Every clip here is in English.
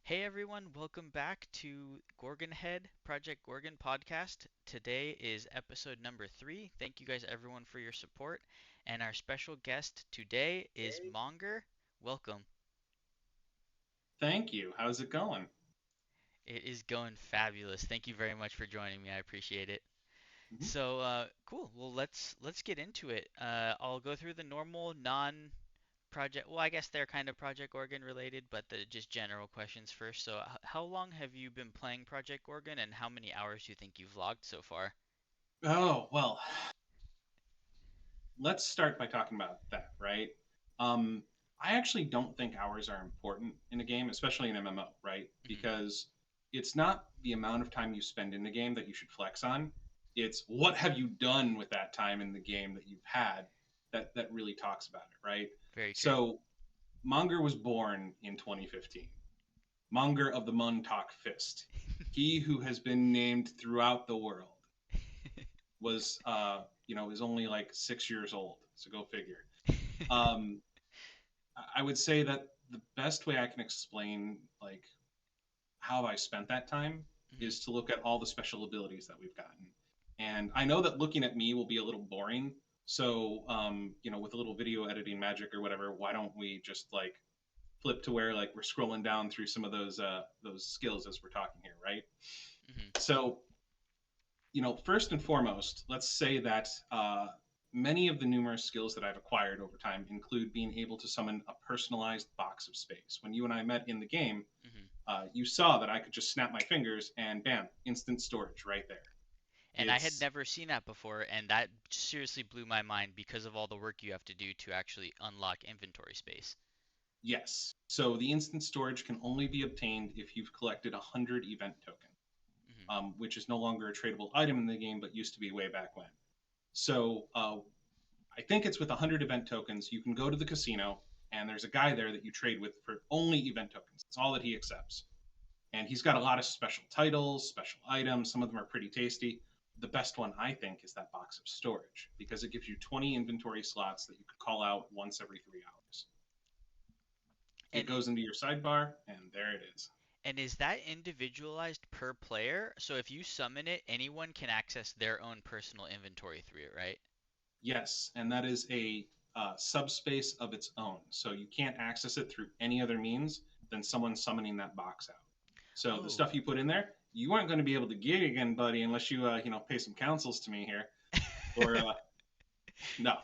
Hey everyone, welcome back to Gorgon Head Project Gorgon podcast. Today is episode number 3. Thank you guys everyone for your support. And our special guest today is Monger. Welcome. Thank you. How's it going? It is going fabulous. Thank you very much for joining me. I appreciate it. Mhm. So, cool. Well, let's get into it. I'll go through the normal non project. Well, I guess they're kind of Project Gorgon related, but the just general questions first. So, how long have you been playing Project Gorgon, and how many hours do you think you've logged so far? Oh, well, let's start by talking about that, right? Um, I actually don't think hours are important in a game, especially in MMO, right? Hmm. Because it's not the amount of time you spend in the game that you should flex on. It's what have you done with that time in the game that you've had that really talks about it, right? Very true. So Monger was born in 2015. Monger of the Muntak Fist. He who has been named throughout the world was is only like 6 years old. So go figure. Um, I would say that the best way I can explain like how I spent that time Hmm. is to look at all the special abilities that we've gotten. And I know that looking at me will be a little boring. So with a little video editing magic or whatever, why don't we just like flip to where like we're scrolling down through some of those skills as we're talking here, right? Hmm. So first and foremost, let's say that many of the numerous skills that I've acquired over time include being able to summon a personalized box of space. When you and I met in the game, Hmm. you saw that I could just snap my fingers and bam, instant storage right there. And I had It's never seen that before, and that seriously blew my mind because of all the work you have to do to actually unlock inventory space. Yes. So the instant storage can only be obtained if you've collected 100 event tokens, Hmm. which is no longer a tradable item in the game, but used to be way back when. So I think it's with 100 event tokens. You can go to the casino, and there's a guy there that you trade with for only event tokens. That's all that he accepts. And he's got a lot of special titles, special items. Some of them are pretty tasty. The best one, I think, is that box of storage because it gives you 20 inventory slots that you could call out once every 3 hours. It And goes into your sidebar, and there it is. And is that individualized per player? So if you summon it, anyone can access their own personal inventory through it, right? Yes, and that is a subspace of its own. So you can't access it through any other means than someone summoning that box out. So the Oh. stuff you put in there, you aren't going to be able to get again, buddy, unless you pay some counsels to me here. Or no,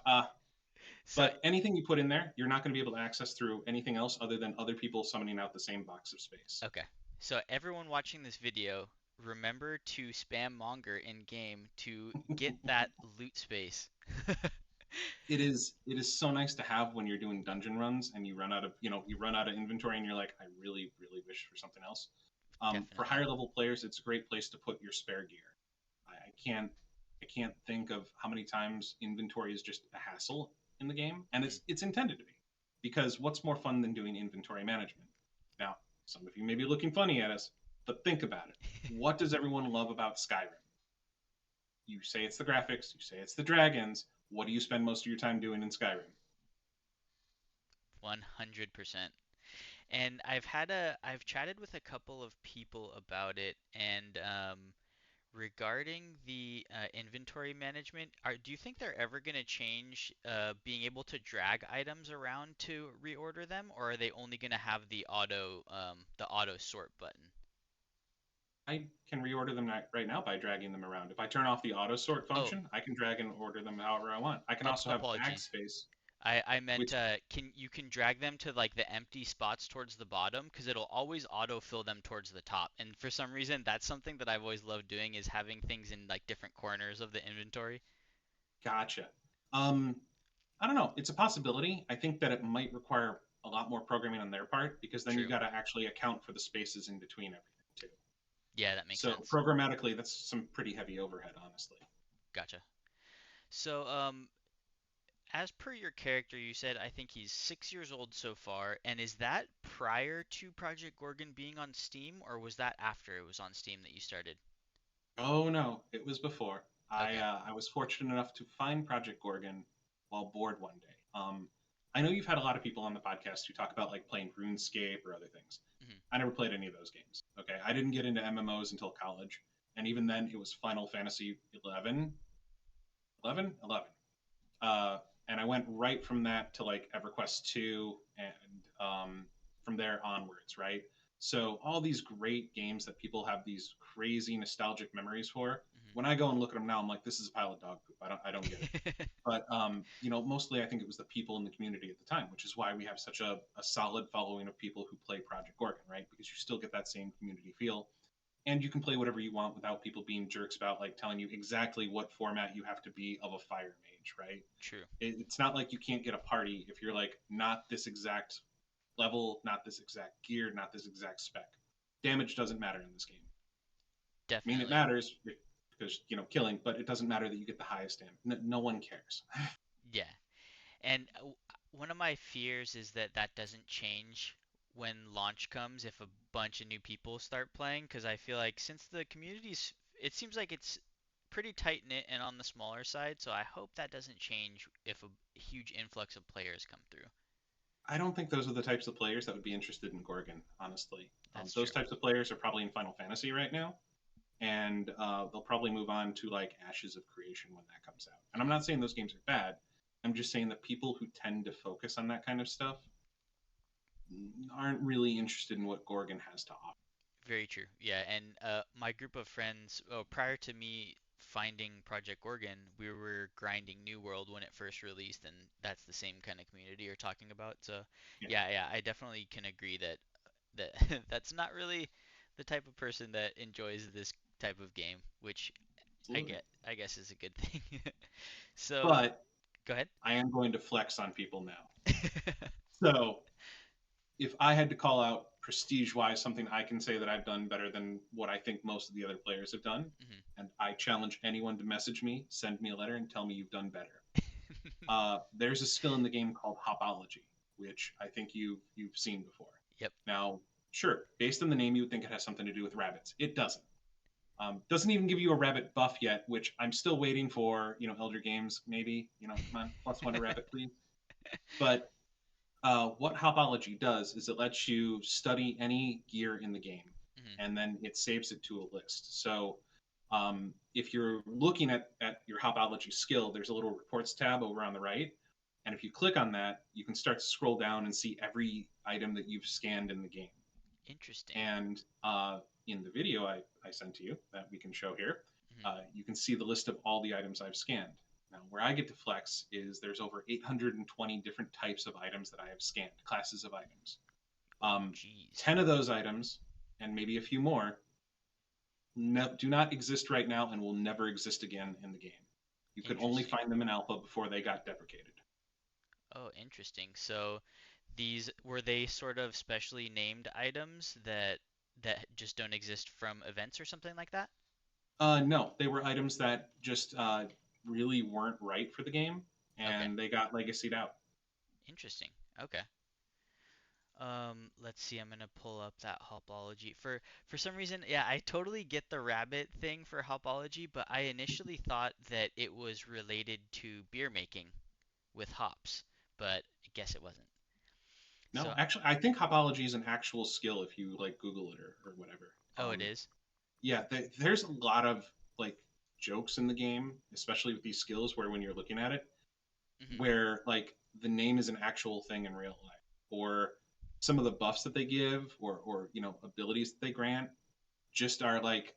So, but anything you put in there, you're not going to be able to access through anything else other than other people summoning out the same box of space. okay. So everyone watching this video, remember to spam Monger in game to get that loot space. It is so nice to have when you're doing dungeon runs and you run out of inventory and you're like, I really really wish for something else. For Definitely. higher level players, it's a great place to put your spare gear. I can't think of how many times inventory is just a hassle in the game, and Hmm. it's intended to be. Because what's more fun than doing inventory management? Now, some of you may be looking funny at us, but think about it. What does everyone love about Skyrim? You say it's the graphics, you say it's the dragons. What do you spend most of your time doing in Skyrim? 100%. And I've chatted with a couple of people about it, and regarding the inventory management, do you think they're ever going to change being able to drag items around to reorder them, or are they only going to have the auto sort button? I can reorder them right now by dragging them around. If I turn off the auto sort Oh, function, I can drag and order them however I want. I can also have apologies. backspace, I meant which can drag them to like the empty spots towards the bottom because it'll always autofill them towards the top. And for some reason, that's something that I've always loved doing is having things in like different corners of the inventory. gotcha. I don't know. It's a possibility. I think that it might require a lot more programming on their part because then you True. got to actually account for the spaces in between everything too. Yeah, that makes So sense. programmatically, that's some pretty heavy overhead, honestly. Gotcha. So, as per your character, you said I think he's 6 years old so far, and is that prior to Project Gorgon being on Steam, or was that after it was on Steam that you started? Oh no, it was before. I Okay. uh, I was fortunate enough to find Project Gorgon while bored one day. I know you've had a lot of people on the podcast who talk about like playing RuneScape or other things. Hmm. I never played any of those games. Okay, I didn't get into MMOs until college, and even then, it was Final Fantasy 11, 11, 11. Uh, and I went right from that to like EverQuest 2, and from there onwards, right? So all these great games that people have these crazy nostalgic memories for. When I go and look at them now, I'm like, this is a pile of dog poop. I don't get it. Hmm. But mostly I think it was the people in the community at the time, which is why we have such a solid following of people who play Project Gorgon, right? Because you still get that same community feel, and you can play whatever you want without people being jerks about like telling you exactly what format you have to be of a fire mage, right? True. It's not like you can't get a party if you're like not this exact level, not this exact gear, not this exact spec. Damage doesn't matter in this game. I mean, it Definitely. matters because killing, but it doesn't matter that you get the highest damage. No one cares. Yeah. And one of my fears is that that doesn't change when launch comes if a bunch of new people start playing, because I feel like since the community's, it seems like it's pretty tight knit and on the smaller side, so I hope that doesn't change if a huge influx of players come through. I don't think those are the types of players that would be interested in Gorgon, honestly. That's Those true. types of players are probably in Final Fantasy right now, and they'll probably move on to like Ashes of Creation when that comes out. And I'm Hmm. not saying those games are bad. I'm just saying that people who tend to focus on that kind of stuff aren't really interested in what Gorgon has to offer. Very true. Yeah, and my group of friends, well, prior to me finding Project Gorgon, we were grinding New World when it first released, and that's the same kind of community you're talking about. So, Yeah, yeah, I definitely can agree that that's not really the type of person that enjoys this type of game, which absolutely. I guess is a good thing. So, But go ahead. I am going to flex on people now. So if I had to call out prestige wise something I can say that I've done better than what I think most of the other players have done, Hmm. and I challenge anyone to message me, send me a letter, and tell me you've done better. There's a skill in the game called hopology, which I think you've seen before. Yep. Now, sure, based on the name, you would think it has something to do with rabbits. It doesn't. Doesn't even give you a rabbit buff yet, which I'm still waiting for. Elder Games maybe. Come on, plus one a rabbit, please. But what Hopology does is it lets you study any gear in the game, Hmm. and then it saves it to a list. So if you're looking at your Hopology skill, there's a little reports tab over on the right. And if you click on that, you can start to scroll down and see every item that you've scanned in the game. Interesting. And in the video I sent to you that we can show here, Hmm. you can see the list of all the items I've scanned. Now, where I get to flex is there's over 820 different types of items that I have scanned, classes of items. Oh, Um, geez. 10 of those items, and maybe a few more, do not exist right now and will never exist again in the game. You could only Interesting. find them in alpha before they got deprecated. Oh, interesting. So these were they sort of specially named items that just don't exist from events or something like that? No, they were items that just really weren't right for the game, Okay. and they got legacied out. Interesting. Okay. Let's see. I'm gonna pull up that hopology. For some reason, yeah, I totally get the rabbit thing for hopology, but I initially thought that it was related to beer making with hops, but I guess it wasn't. No, So, actually, I think hopology is an actual skill if you like Google it or whatever. oh, it is? Yeah, there's a lot of like jokes in the game, especially with these skills, where when you're looking at it, Mm-hmm. where like the name is an actual thing in real life, or some of the buffs that they give, or abilities that they grant, just are like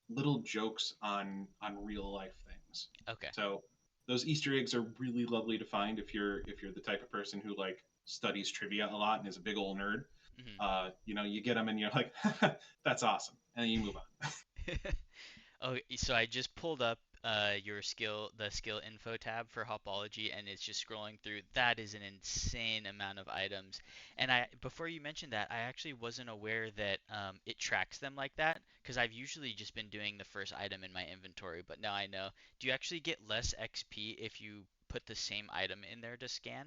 little jokes on real life things. Okay. So those Easter eggs are really lovely to find if you're the type of person who like studies trivia a lot and is a big old nerd. Mm-hmm. You get them and you're like, that's awesome, and then you move on. Oh, so I just pulled up your skill, the skill info tab for Hopology, and it's just scrolling through. That is an insane amount of items. And before you mentioned that, I actually wasn't aware that it tracks them like that, because I've usually just been doing the first item in my inventory, but now I know. Do you actually get less XP if you put the same item in there to scan?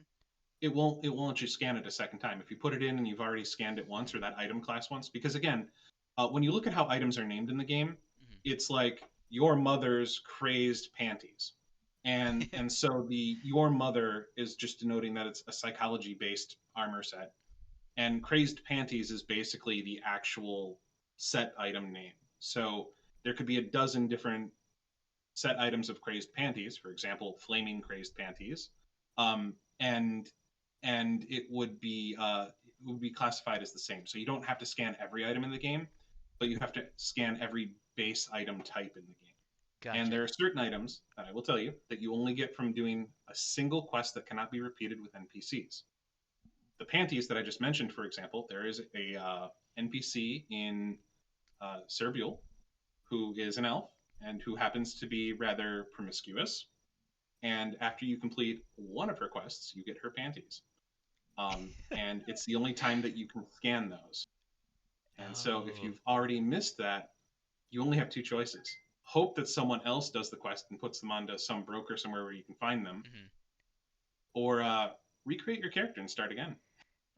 It won't let you scan it a second time if you put it in and you've already scanned it once or that item class once. Because again, when you look at how items are named in the game, Hmm. it's like your mother's crazed panties. And so the your mother is just denoting that it's a psychology based armor set, and crazed panties is basically the actual set item name. So there could be a dozen different set items of crazed panties, for example, flaming crazed panties, um, and it would be classified as the same. So you don't have to scan every item in the game, but you have to scan every base item type in the game. And Gotcha. there are certain items that I will tell you that you only get from doing a single quest that cannot be repeated with NPCs. The panties that I just mentioned, for example, there is a NPC in Cerbule who is an elf and who happens to be rather promiscuous. And after you complete one of her quests, you get her panties. And it's the only time that you can scan those. And so if Oh. you've already missed that, you only have two choices. Hope that someone else does the quest and puts them onto some broker somewhere where you can find them, Mhm. or recreate your character and start again.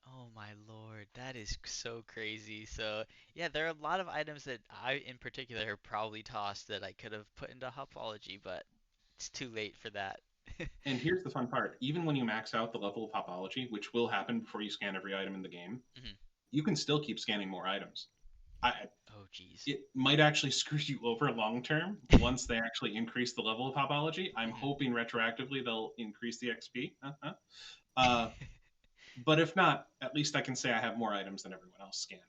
Oh my lord, that is so crazy. So, yeah, there are a lot of items that I, in particular, have probably tossed that I could have put into Hopology, but it's too late for that. And here's the fun part: even when you max out the level of Hopology, which will happen before you scan every item in the game, Mhm. you can still keep scanning more items. I, Oh, jeez. it might actually screw you over long term once they actually increase the level of Hopology. I'm Mhm. hoping retroactively they'll increase the XP. Uh, but if not, at least I can say I have more items than everyone else scanned.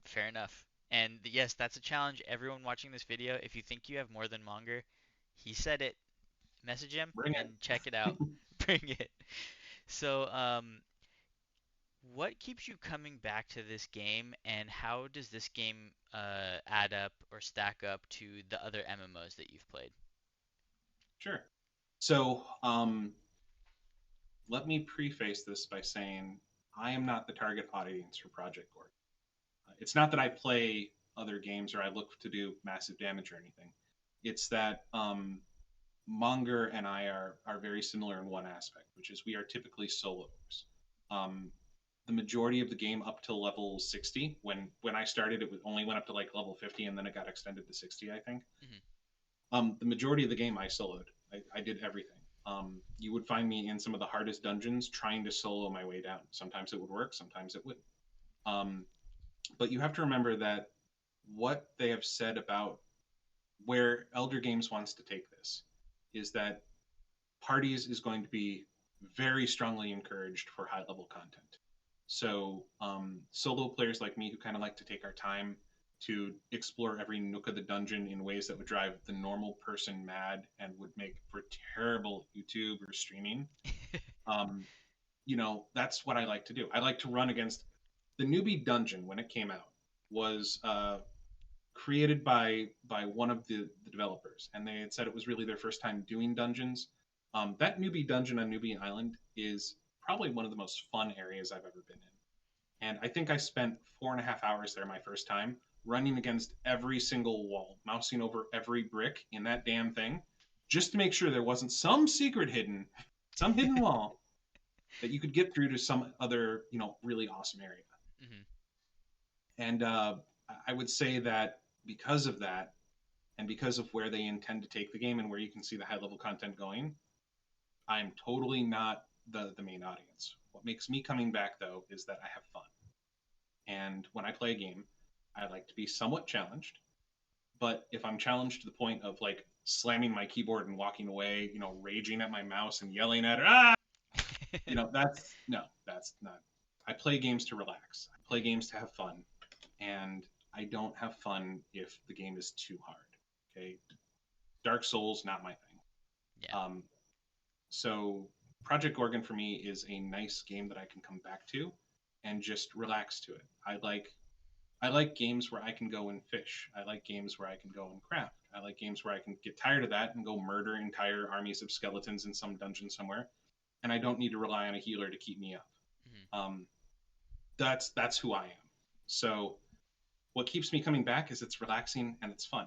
Fair enough. And yes, that's a challenge. Everyone watching this video, if you think you have more than Monger, he said it. Message him Bring it. and check it out. Bring it. So, what keeps you coming back to this game, and how does this game add up or stack up to the other MMOs that you've played? Sure. So let me preface this by saying I am not the target audience for Project Gorgon. It's not that I play other games or I look to do massive damage or anything. It's that Monger and I are very similar in one aspect, which is we are typically soloers. Um, the majority of the game up to level 60. When I started, only went up to like level 50, and then it got extended to 60, I think. Hmm. The majority of the game I soloed. I did everything. You would find me in some of the hardest dungeons trying to solo my way down. Sometimes it would work, sometimes it wouldn't. Um, but you have to remember that what they have said about where Elder Games wants to take this is that parties is going to be very strongly encouraged for high level content. So solo players like me who kind of like to take our time to explore every nook of the dungeon in ways that would drive the normal person mad and would make for terrible YouTube or streaming. Um, that's what I like to do. I like to run against the newbie dungeon when it came out was created by one of the developers, and they had said it was really their first time doing dungeons. That newbie dungeon on Newbie Island is probably one of the most fun areas I've ever been in, and I think I spent 4.5 hours there my first time, running against every single wall, mousing over every brick in that damn thing, just to make sure there wasn't some hidden wall that you could get through to some other really awesome area. Hmm. And I would say that because of that, and because of where they intend to take the game and where you can see the high level content going, I'm totally not the main audience. What makes me coming back though is that I have fun. And when I play a game, I like to be somewhat challenged. But if I'm challenged to the point of like slamming my keyboard and walking away, raging at my mouse and yelling at it, that's not. I play games to relax. I play games to have fun, and I don't have fun if the game is too hard. Okay, Dark Souls not my thing. Yeah. Um, so Project Gorgon for me is a nice game that I can come back to and just relax to it. I like games where I can go and fish. I like games where I can go and craft. I like games where I can get tired of that and go murder entire armies of skeletons in some dungeon somewhere, and I don't need to rely on a healer to keep me up. Hmm. Um, that's who I am. So what keeps me coming back is it's relaxing and it's fun.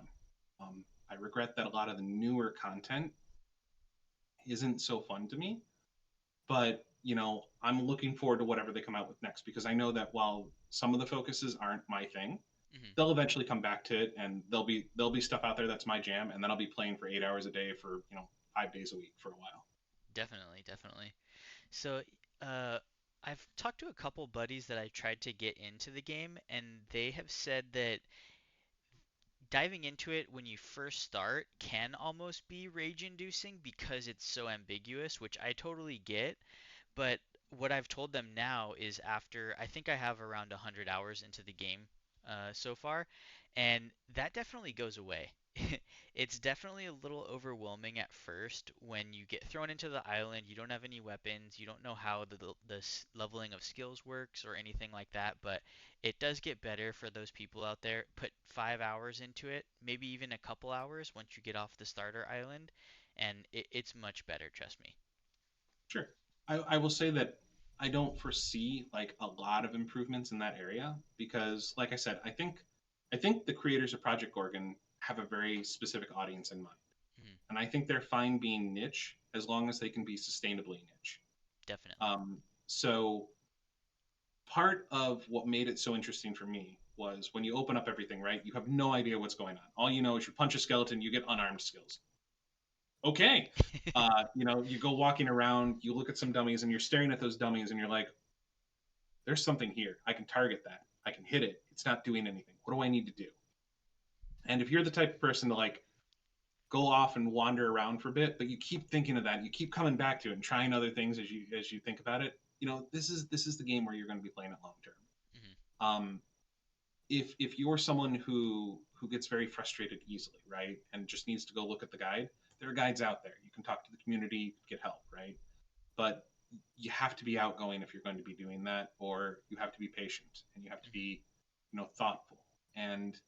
I regret that a lot of the newer content isn't so fun to me, but I'm looking forward to whatever they come out with next because I know that while some of the focuses aren't my thing, Hmm. they'll eventually come back to it, and there'll be stuff out there that's my jam, and then I'll be playing for 8 hours a day for 5 days a week for a while. Definitely, definitely. So, uh, I've talked to a couple buddies that I tried to get into the game, and they have said that diving into it when you first start can almost be rage inducing because it's so ambiguous, which I totally get. But what I've told them now is after I think I have around 100 hours into the game so far, and that definitely goes away. It's definitely a little overwhelming at first when you get thrown into the island, you don't have any weapons, you don't know how the leveling of skills works or anything like that, but it does get better for those people out there. Put 5 hours into it, maybe even a couple hours once you get off the starter island, and it's much better, trust me. Sure. I will say that I don't foresee like a lot of improvements in that area because, like I said, I think the creators of Project Gorgon have a very specific audience in mind, Mhm. and I think they're fine being niche as long as they can be sustainably niche. Definitely. So part of what made it so interesting for me was when you open up everything, right? You have no idea what's going on. All you know is you punch a skeleton, you get unarmed skills. Okay. You go walking around, you look at some dummies, and you're staring at those dummies, and you're like, there's something here. I can target that. I can hit it. It's not doing anything. What do I need to do? And if you're the type of person to like go off and wander around for a bit, but you keep thinking of that, you keep coming back to it and trying other things as you think about it, this is the game where you're going to be playing it long term. Mhm. Um, if you're someone who gets very frustrated easily, right, and just needs to go look at the guide, there are guides out there. You can talk to the community, get help, right? But you have to be outgoing if you're going to be doing that, or you have to be patient and you have to Mhm. be, thoughtful. And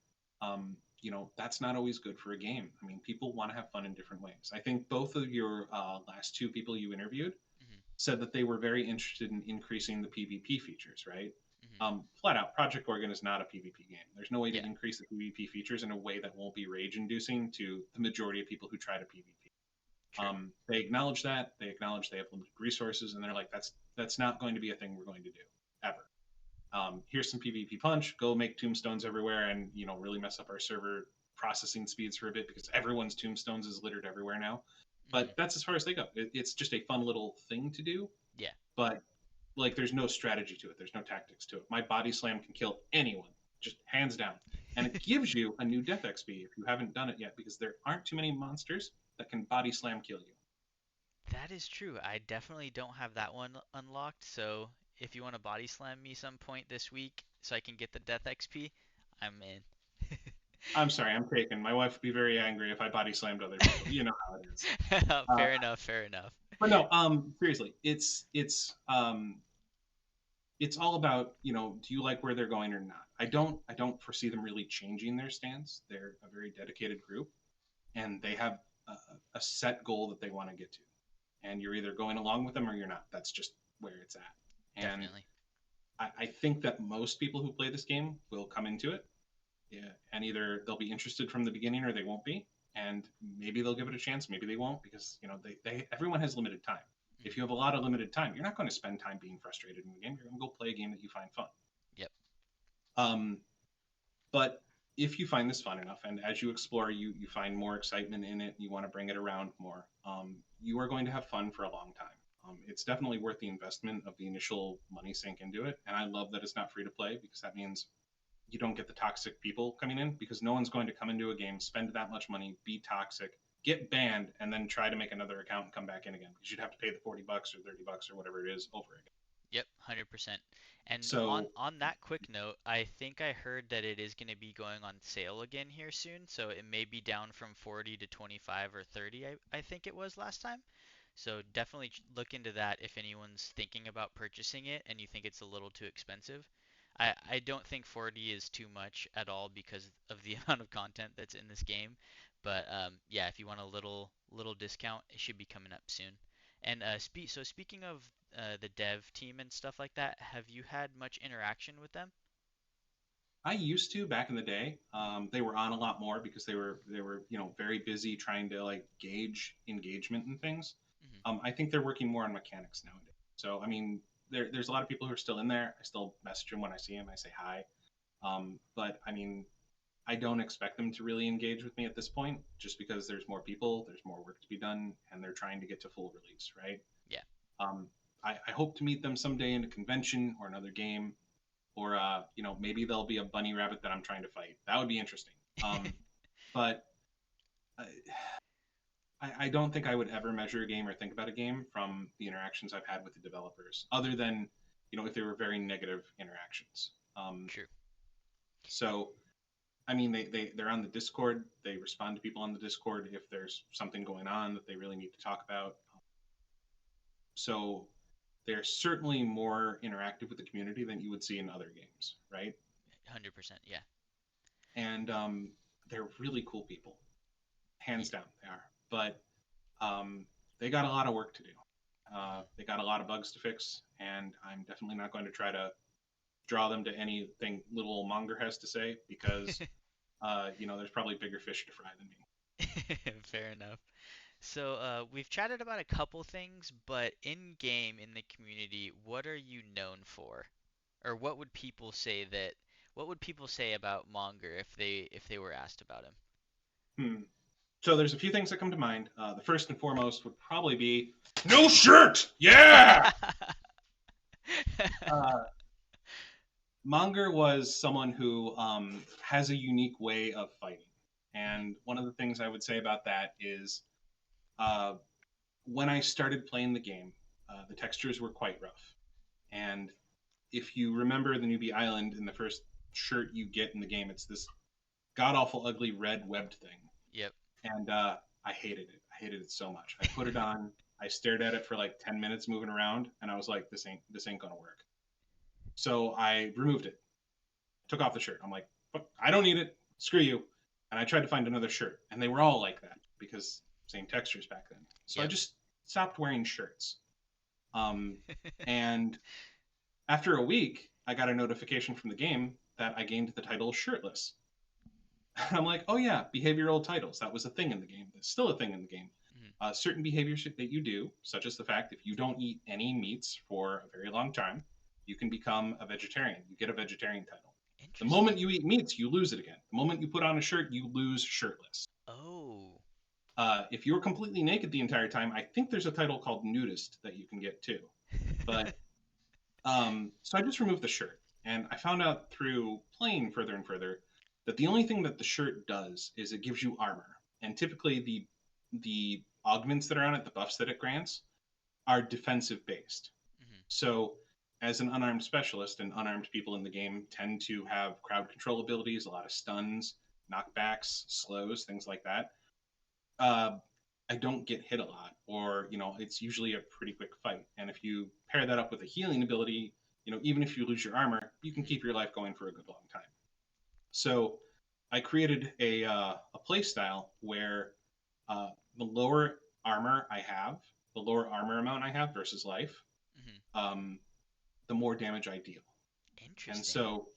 that's not always good for a game. I mean, people want to have fun in different ways. I think both of your last two people you interviewed Mhm. said that they were very interested in increasing the PvP features, right? Mhm. Flat out, Project Organ is not a PvP game. There's no way to Yeah. increase the PvP features in a way that won't be rage inducing to the majority of people who try to PvP. True. They acknowledge that. They acknowledge they have limited resources, and they're like, that's not going to be a thing we're going to do ever. Here's some PvP punch. Go make tombstones everywhere, and really mess up our server processing speeds for a bit because everyone's tombstones is littered everywhere now. Mhm. But that's as far as they go. It's just a fun little thing to do, Yeah. but like there's no strategy to it. There's no tactics to it. My body slam can kill anyone, just hands down. And it gives you a new death XP if you haven't done it yet, because there aren't too many monsters that can body slam kill you. That is true. I definitely don't have that one unlocked, so if you want to body slam me some point this week so I can get the death XP, I'm in. I'm sorry, I'm taken. My wife would be very angry if I body slammed other people. You know how it is. Uh, Fair enough, fair enough. but no, seriously, it's all about do you like where they're going or not. I don't foresee them really changing their stance. They're a very dedicated group, and they have a, a set goal that they want to get to, and you're either going along with them or you're not. That's just where it's at. And Definitely. I think that most people who play this game will come into it, yeah, and either they'll be interested from the beginning or they won't be, and maybe they'll give it a chance, maybe they won't, because they everyone has limited time. If Mhm. you have a lot of limited time, you're not going to spend time being frustrated in the game. You're going to go play a game that you find fun. Yep. um, but if you find this fun enough, and as you explore, you find more excitement in it, you want to bring it around more, you are going to have fun for a long time. It's definitely worth the investment of the initial money sink into it, and I love that it's not free to play, because that means you don't get the toxic people coming in, because no one's going to come into a game, spend that much money, be toxic, get banned, and then try to make another account and come back in again, because you'd have to pay the $40 or $30 or whatever it is over again. Yep, 100%. And on So on that quick note, I think I heard that it is going to be going on sale again here soon, so it may be down from 40 to 25 or 30, I think it was last time. So definitely look into that if anyone's thinking about purchasing it and you think it's a little too expensive. I don't think 40 is too much at all because of the amount of content that's in this game. But yeah, if you want a little discount, it should be coming up soon. And speaking of the dev team and stuff like that, have you had much interaction with them? I used to back in the day. They were on a lot more because they were very busy trying to like gauge engagement and things. Hmm. I think they're working more on mechanics nowadays. So I mean, there's a lot of people who are still in there. I still message them when I see them. I say hi. But I mean, I don't expect them to really engage with me at this point, just because there's more people, there's more work to be done, and they're trying to get to full release, right? Yeah. Um, I hope to meet them someday in a convention or another game, or maybe there'll be a bunny rabbit that I'm trying to fight. That would be interesting. But I don't think I would ever measure a game or think about a game from the interactions I've had with the developers, other than if they were very negative interactions. True. So I mean, they're on the Discord. They respond to people on the Discord if there's something going on that they really need to talk about. So they're certainly more interactive with the community than you would see in other games, right? 100%. Yeah. And they're really cool people, hands down, they are. But um, they got a lot of work to do. They got a lot of bugs to fix, and I'm definitely not going to try to draw them to anything little Monger has to say because there's probably bigger fish to fry than me. Fair enough. So, we've chatted about a couple things, but in game, in the community, what are you known for? Or what would people say about Monger if they were asked about Hmm. So there's a few things that come to mind. The first and foremost would probably be no shirt. Yeah. him? Uh, Monger was someone who has a unique way of fighting, Mhm. and one of the things I would say about that is uh, when I started playing the game, the textures were quite rough, and if you remember the newbie island in the first shirt you get in the game, it's this god awful ugly red webbed thing, Yep. and I hated it. I hated it so much. I put it on. I stared at it for like 10 minutes moving around, and I was like, this ain't gonna work. So I removed it, took off the shirt. I'm like, I don't need it. Screw you. And I tried to find another shirt, and they were all like that because same textures back then. So I Yep. just stopped wearing shirts. Um, and after a week, I got a notification from the game that I gained the title shirtless. I'm like, oh yeah, behavioral titles. That was a thing in the game. That's still a thing in the game. Mhm. Certain behaviors that you do, such as the fact if you don't eat any meats for a very long time, you can become a vegetarian. You get a vegetarian title. The moment Interesting. you eat meats, you lose it again. The moment you put on a shirt, you lose shirtless. Oh. If you're completely naked the entire time, I think there's a title called nudist that you can get too. But so I just removed the shirt, and I found out through playing further and further that the only thing that the shirt does is it gives you armor, and typically the augments that are on it, the buffs that it grants, are defensive based. Mhm. So as an unarmed specialist, and unarmed people in the game tend to have crowd control abilities, a lot of stuns, knockbacks, slows, things like that. Uh, I don't get hit a lot, or it's usually a pretty quick fight. And if you pair that up with a healing ability, even if you lose your armor, you can Mhm. keep your life going for a good long time. So I created a play style where the lower armor I have, the lower armor amount I have versus life, Mhm. um, the more damage I deal. And Interesting. so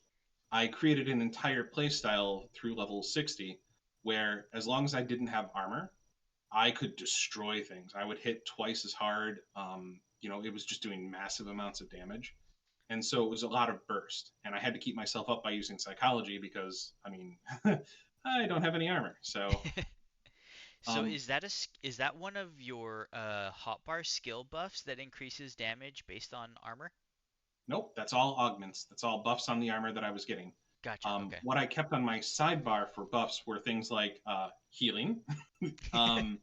I created an entire play style through level 60 where as long as I didn't have armor, I could destroy things. I would hit twice as hard. It was just doing massive amounts of damage. And so it was a lot of burst. And I had to keep myself up by using psychology because, I mean, I don't have any armor. So, So um, is that one of your hotbar skill buffs that increases damage based on armor? nope, that's all augments. That's all buffs on the armor that I was getting. Gotcha. Okay. What I kept on my sidebar for buffs were things like healing. um,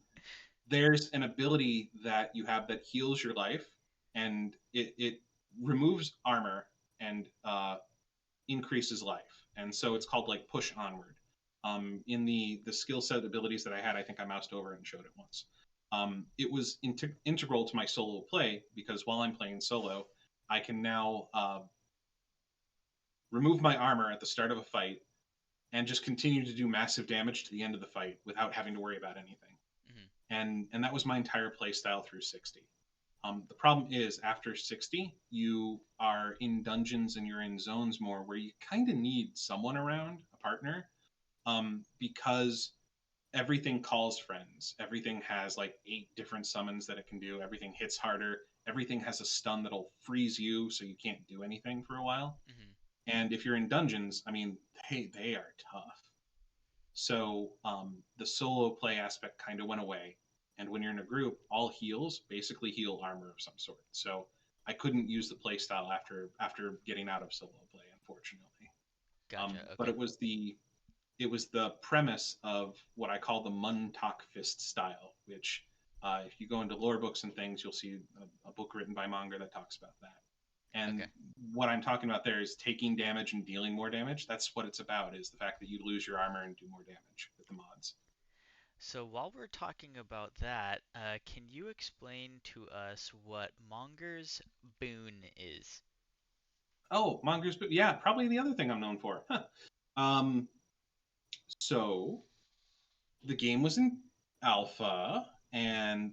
there's an ability that you have that heals your life, and it removes armor and increases life, and so Mhm. it's called like push onward. In the skill set abilities that I had, I think I moused over and showed it once. It was integral to my solo play because while I'm playing solo, I can now remove my armor at the start of a fight and just continue to do massive damage to the end of the fight without having to worry about anything. Mhm. And that was my entire play style through 60. The problem is after 60, you are in dungeons and you're in zones more where you kind of need someone around, a partner, because everything calls friends. Everything has like 8 different summons that it can do. Everything hits harder. Everything has a stun that'll freeze you so you can't do anything for a while. Mhm. And if you're in dungeons, I mean, they are tough. So the solo play aspect kind of went away. And when you're in a group, all heals basically heal armor of some sort. So I couldn't use the play style after getting out of solo play, unfortunately. Gotcha. But Okay. it was the premise of what I call the Muntak Fist style, which if you go into lore books and things, you'll see a book written by Monger that talks about that. And Okay. what I'm talking about there is taking damage and dealing more damage. That's what it's about, is the fact that you lose your armor and do more damage with the mods. So while we're talking about that, can you explain to us what Monger's boon is? Oh, Monger's, but yeah, probably the other thing I'm known for. Huh. Um, so the game was in alpha, and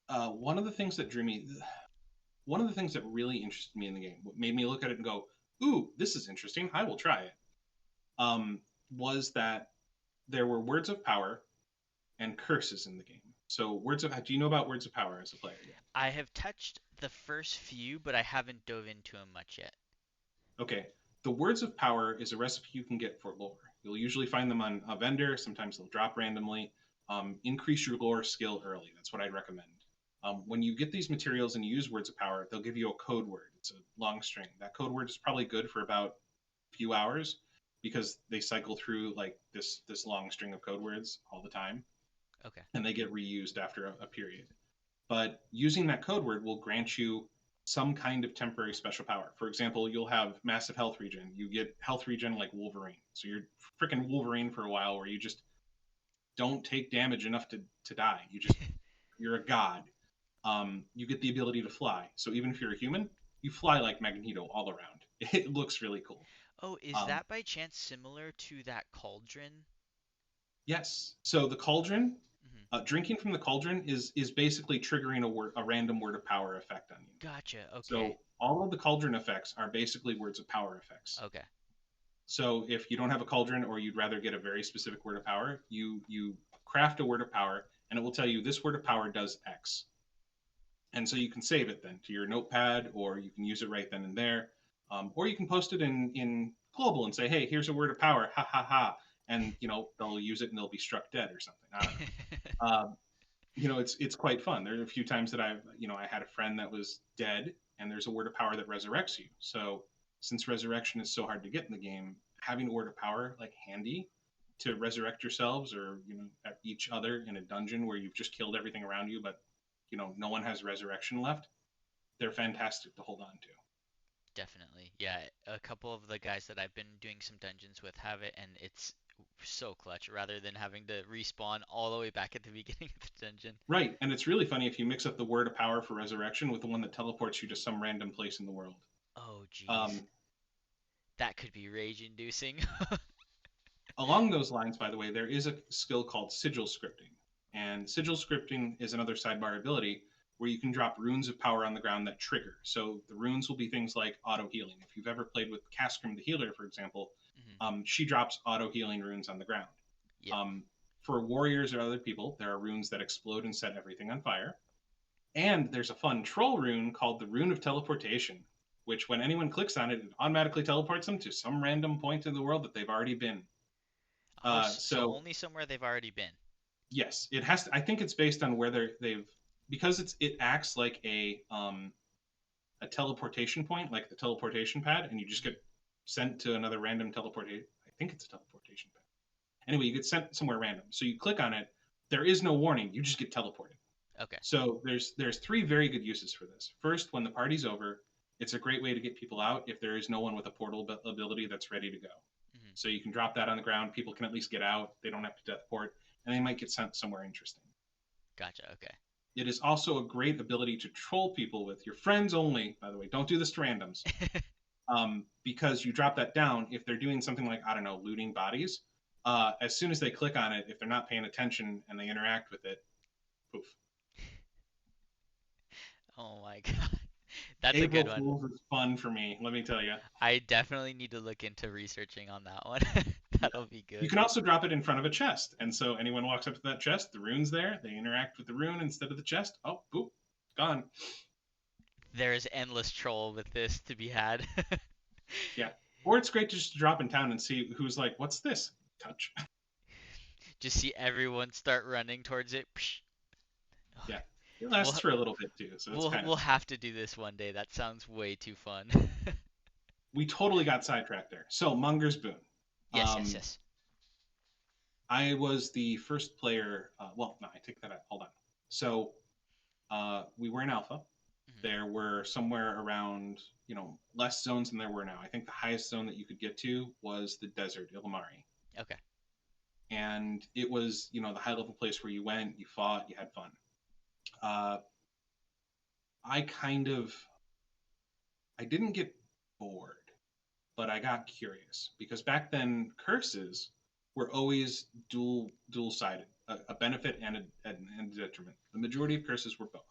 one of the things that drew me, one of the things that really interested me in the game, what made me look at it and go, "Ooh, this is interesting. I will try it." Um, was that there were words of power and curses in the game. So words of, do you know about words of power as a player yet? I have touched the first few, but I haven't dove into them much yet. Okay, the words of power is a recipe you can get for lore. You'll usually find them on a vendor. Sometimes they'll drop randomly. Increase your lore skill early. That's what I'd recommend. When you get these materials and you use words of power, they'll give you a code word. It's a long string. That code word is probably good for about a few hours because they cycle through like this long string of code words all the time, Okay. and they get reused after a period. But using that code word will grant you some kind of temporary special power. For example, you'll have massive health regen. You get health regen like Wolverine. So you're freaking Wolverine for a while where you just don't take damage enough to die. You're a god. You get the ability to fly. So even if you're a human, you fly like Magneto all around. It looks really cool. Oh, is Um, that by chance similar to that cauldron? yes. So the cauldron, Hmm. drinking from the cauldron is basically triggering a random word of power effect on you. Gotcha. Okay. So all of the cauldron effects are basically words of power effects. Okay. So if you don't have a cauldron or you'd rather get a very specific word of power, you craft a word of power and it will tell you this word of power does X. And so you can save it then to your notepad or you can use it right then and there. Or you can post it in global and say, hey, here's a word of power, ha ha ha. And they'll use it and they'll be struck dead or something. I don't know. It's quite fun. There are a few times that I had a friend that was dead, and there's a word of power that resurrects you. So since resurrection is so hard to get in the game, having a word of power like handy to resurrect yourselves or at each other in a dungeon where you've just killed everything around you, but no one has resurrection left, they're fantastic to hold on to. Definitely. Yeah, a couple of the guys that I've been doing some dungeons with have it, and it's so clutch rather than having to respawn all the way back at the beginning of the dungeon. Right, and it's really funny if you mix up the word of power for resurrection with the one that teleports you to some random place in the world. Oh, jeez. Um, That could be rage inducing. Along those lines, by the way, there is a skill called Sigil Scripting. And Sigil Scripting is another sidebar ability where you can drop runes of power on the ground that trigger. So the runes will be things like auto healing. If you've ever played with Kaskrim the Healer, for example, Hmm. she drops auto healing runes on the ground. Yep. Um, for warriors or other people, there are runes that explode and set everything on fire. And there's a fun troll rune called the Rune of Teleportation, which when anyone clicks on it, it automatically teleports them to some random point in the world that they've already been. Oh, so So only somewhere they've already been. yes, it has to. I think it's based on where they've because it acts like a teleportation point, like the teleportation pad, and you just Hmm. get sent to another random teleportation. I think it's a teleportation pad. Anyway, you get sent somewhere random. So you click on it. There is no warning. You just get teleported. Okay. So there's three very good uses for this. First, when the party's over, it's a great way to get people out if there is no one with a portal ability that's ready to go. Hmm. So you can drop that on the ground. People can at least get out. They don't have to deathport, and they might get sent somewhere interesting. Gotcha. Okay. It is also a great ability to troll people with your friends only. By the way, don't do this to randoms. Because you drop that down if they're doing something like I don't know, looting bodies. As soon as they click on it, if they're not paying attention and they interact with it, poof. Oh my God. That's a good April one. Fools is fun for me. Let me tell you. I definitely need to look into researching on that one. Yeah. That'll be You good. can also drop it in front of a chest, and so anyone walks up to that chest, the rune's there. They interact with the rune instead of the chest. Oh, boop, gone. There's endless troll with this to be had. Yeah. Or it's great to just drop in town and see who's like, "What's this?" Touch. Just see everyone start running towards it. Psh. Yeah, Okay. it We'll lasts for a little bit too, so it's kind of we'll fun. have to do this one day. That sounds way too fun. We totally got sidetracked there. So Munger's Boon. Yes, yes, Um, yes. I was the first player. Well, no, I take that out. Hold on. So we were in alpha. Hmm. There were somewhere around, less zones than there were now. I think the highest zone that you could get to was the desert, Illimari. Okay. And it was, the high level place where you went, you fought, you had fun. Uh, I kind of, I didn't get bored, but I got curious because back then curses were always dual sided, a benefit and a detriment. The majority of curses were both.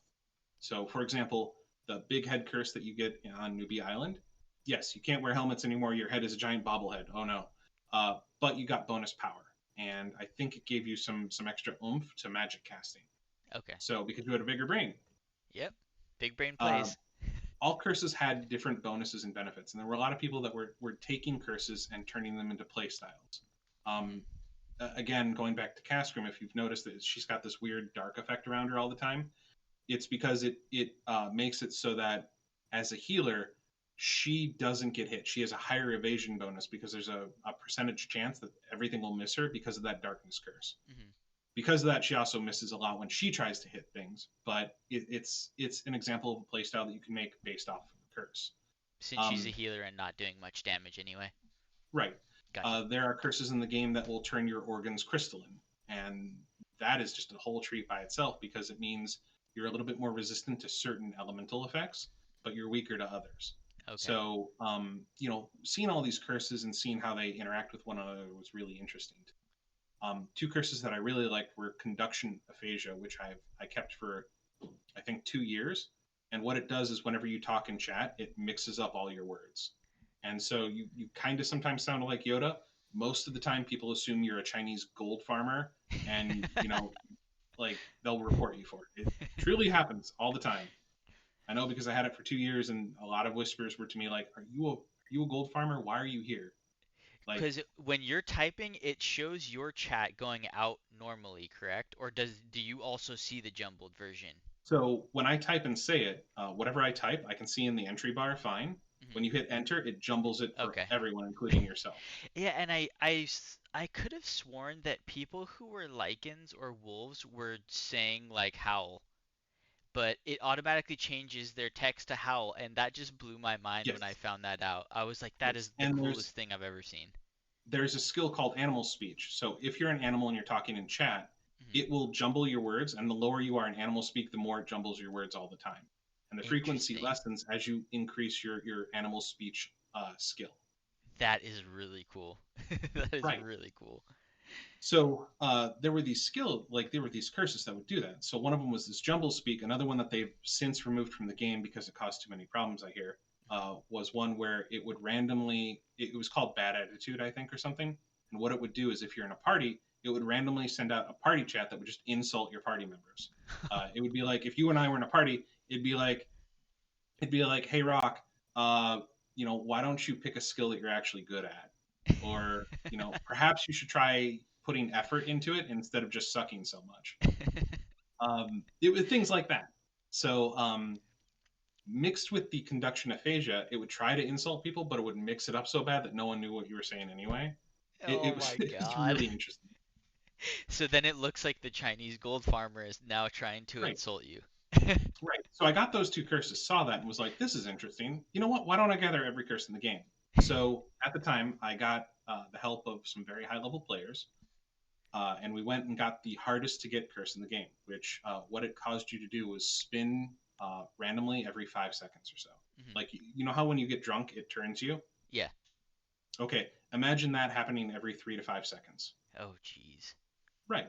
So, for example, the big head curse that you get on Newbie Island, yes, you can't wear helmets anymore. Your head is a giant bobblehead. Oh no! But you got bonus power, and I think it gave you some extra oomph to magic casting. Okay. So because you had a bigger brain, Yep. Big brain uh, plays. all curses had different bonuses and benefits, and there were a lot of people that were taking curses and turning them into play styles. Um, Hmm. Again, going back to Castrum, if you've noticed that she's got this weird dark effect around her all the time, it's because it makes it so that as a healer, she doesn't get hit. She has a higher evasion bonus because there's a percentage chance that everything will miss her because of that darkness curse. Hmm. Because of that, she also misses a lot when she tries to hit things. But it's an example of a playstyle that you can make based off of a curse. Since she's a Um, healer and not doing much damage anyway. right. Gotcha. There are curses in the game that will turn your organs crystalline, and that is just a whole treat by itself because it means you're a little bit more resistant to certain elemental effects, but you're weaker to others. Okay. So, seeing all these curses and seeing how they interact with one another was really interesting. Two curses that I really liked were conduction aphasia, which I kept for I think 2 years. And what it does is whenever you talk in chat, it mixes up all your words. And so you kind of sometimes sound like Yoda. Most of the time, people assume you're a Chinese gold farmer, and like they'll report you for it. It truly happens all the time. I know because I had it for 2 years, and a lot of whispers were to me like, "Are you a gold farmer? Why are you here?" Like, Because when you're typing, it shows your chat going out normally, correct? Or do you also see the jumbled version? so when I type and say it, whatever I type, I can see in the entry bar fine. Hmm. When you hit enter, it jumbles it for Okay. everyone, including yourself. Yeah, and I could have sworn that people who were lichens or wolves were saying like howl, but it automatically changes their text to howl, and that just blew my mind when I Yes, found that out. I was like, that yes. is the And coolest thing I've ever seen. there's a skill called animal speech. So if you're an animal and you're talking in chat, Hmm. it will jumble your words, and the lower you are in animal speak, the more it jumbles your words all the time. And the frequency Interesting. lessens as you increase your animal speech skill. That is really cool. That is Right. really cool. So there were these curses that would do that. So one of them was this jumble speak. Another one that they've since removed from the game because it caused too many problems. I hear was one where it would randomly. It was called bad attitude, I think, or something. And what it would do is, if you're in a party, it would randomly send out a party chat that would just insult your party members. It would be like if you and I were in a party, it'd be like, hey Rock, why don't you pick a skill that you're actually good at, or perhaps you should try putting effort into it instead of just sucking so much. It was things like that. So mixed with the conduction aphasia, it would try to insult people, but it would mix it up so bad that no one knew what you were saying anyway. It, Oh it was my it was God. really interesting. So then it looks like the Chinese gold farmer is now trying to Right. insult you. Right. So I got those two curses, saw that, and was like, this is interesting. You know what? Why don't I gather every curse in the game? So at the time, I got the help of some very high level players, and we went and got the hardest to get curse in the game, which what it caused you to do was spin randomly every 5 seconds or so. Hmm. Like, you know how when you get drunk, it turns you? Yeah. Okay. Imagine that happening every 3 to 5 seconds. Oh, jeez. Right.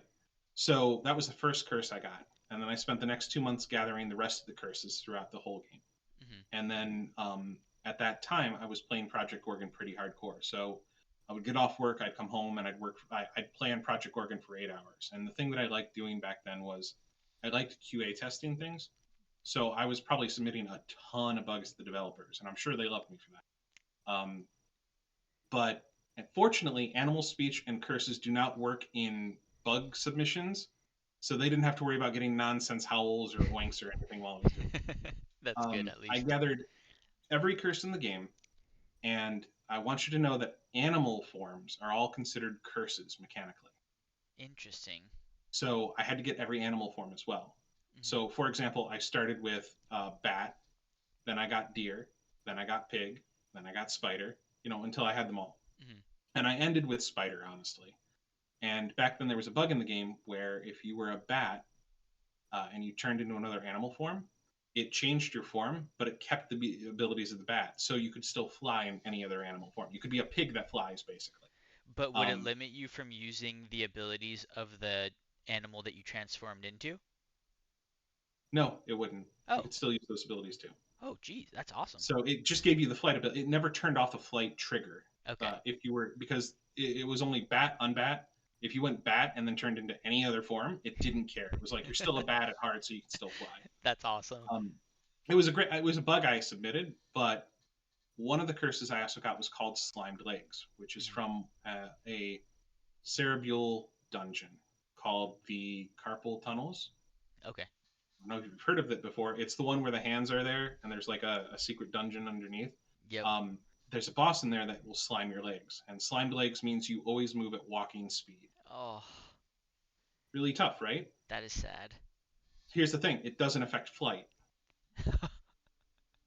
So that was the first curse I got. And then I spent the next 2 months gathering the rest of the curses throughout the whole game. Hmm. And then at that time, I was playing Project Gorgon pretty hardcore. So I would get off work, I'd come home, and I'd play on Project Gorgon for 8 hours. And the thing that I liked doing back then was I liked QA testing things. So I was probably submitting a ton of bugs to the developers, and I'm sure they loved me for that. But fortunately, animal speech and curses do not work in bug submissions, so they didn't have to worry about getting nonsense howls or oinks or anything while I was doing That's good it. at I least. gathered every curse in the game, and I want you to know that animal forms are all considered curses mechanically. Interesting. So I had to get every animal form as well. Hmm. So, for example, I started with bat, then I got deer, then I got pig, then I got spider, until I had them all. Hmm. And I ended with spider, honestly. And back then there was a bug in the game where if you were a bat and you turned into another animal form, it changed your form, but it kept the abilities of the bat, so you could still fly in any other animal form. You could be a pig that flies, basically. But would it Um, limit you from using the abilities of the animal that you transformed into? no, it wouldn't. You Oh. could still use those abilities too. Oh, geez, that's awesome. So it just gave you the flight ability. It never turned off the flight trigger. Okay. If you were because it was only bat unbat. If you went bat and then turned into any other form, it didn't care. It was like you're still a bat at heart, so you can still fly. That's awesome. Um, it was a bug I submitted, but one of the curses I also got was called slimed legs, which is Hmm. from a cerebral dungeon called the carpal tunnels. Okay. I don't know if you've heard of it before. It's the one where the hands are there and there's like a secret dungeon underneath. Yep. Um, there's a boss in there that will slime your legs, and slimed legs means you always move at walking speed. Oh, Really tough, right? that is sad. Here's the thing: it doesn't affect flight.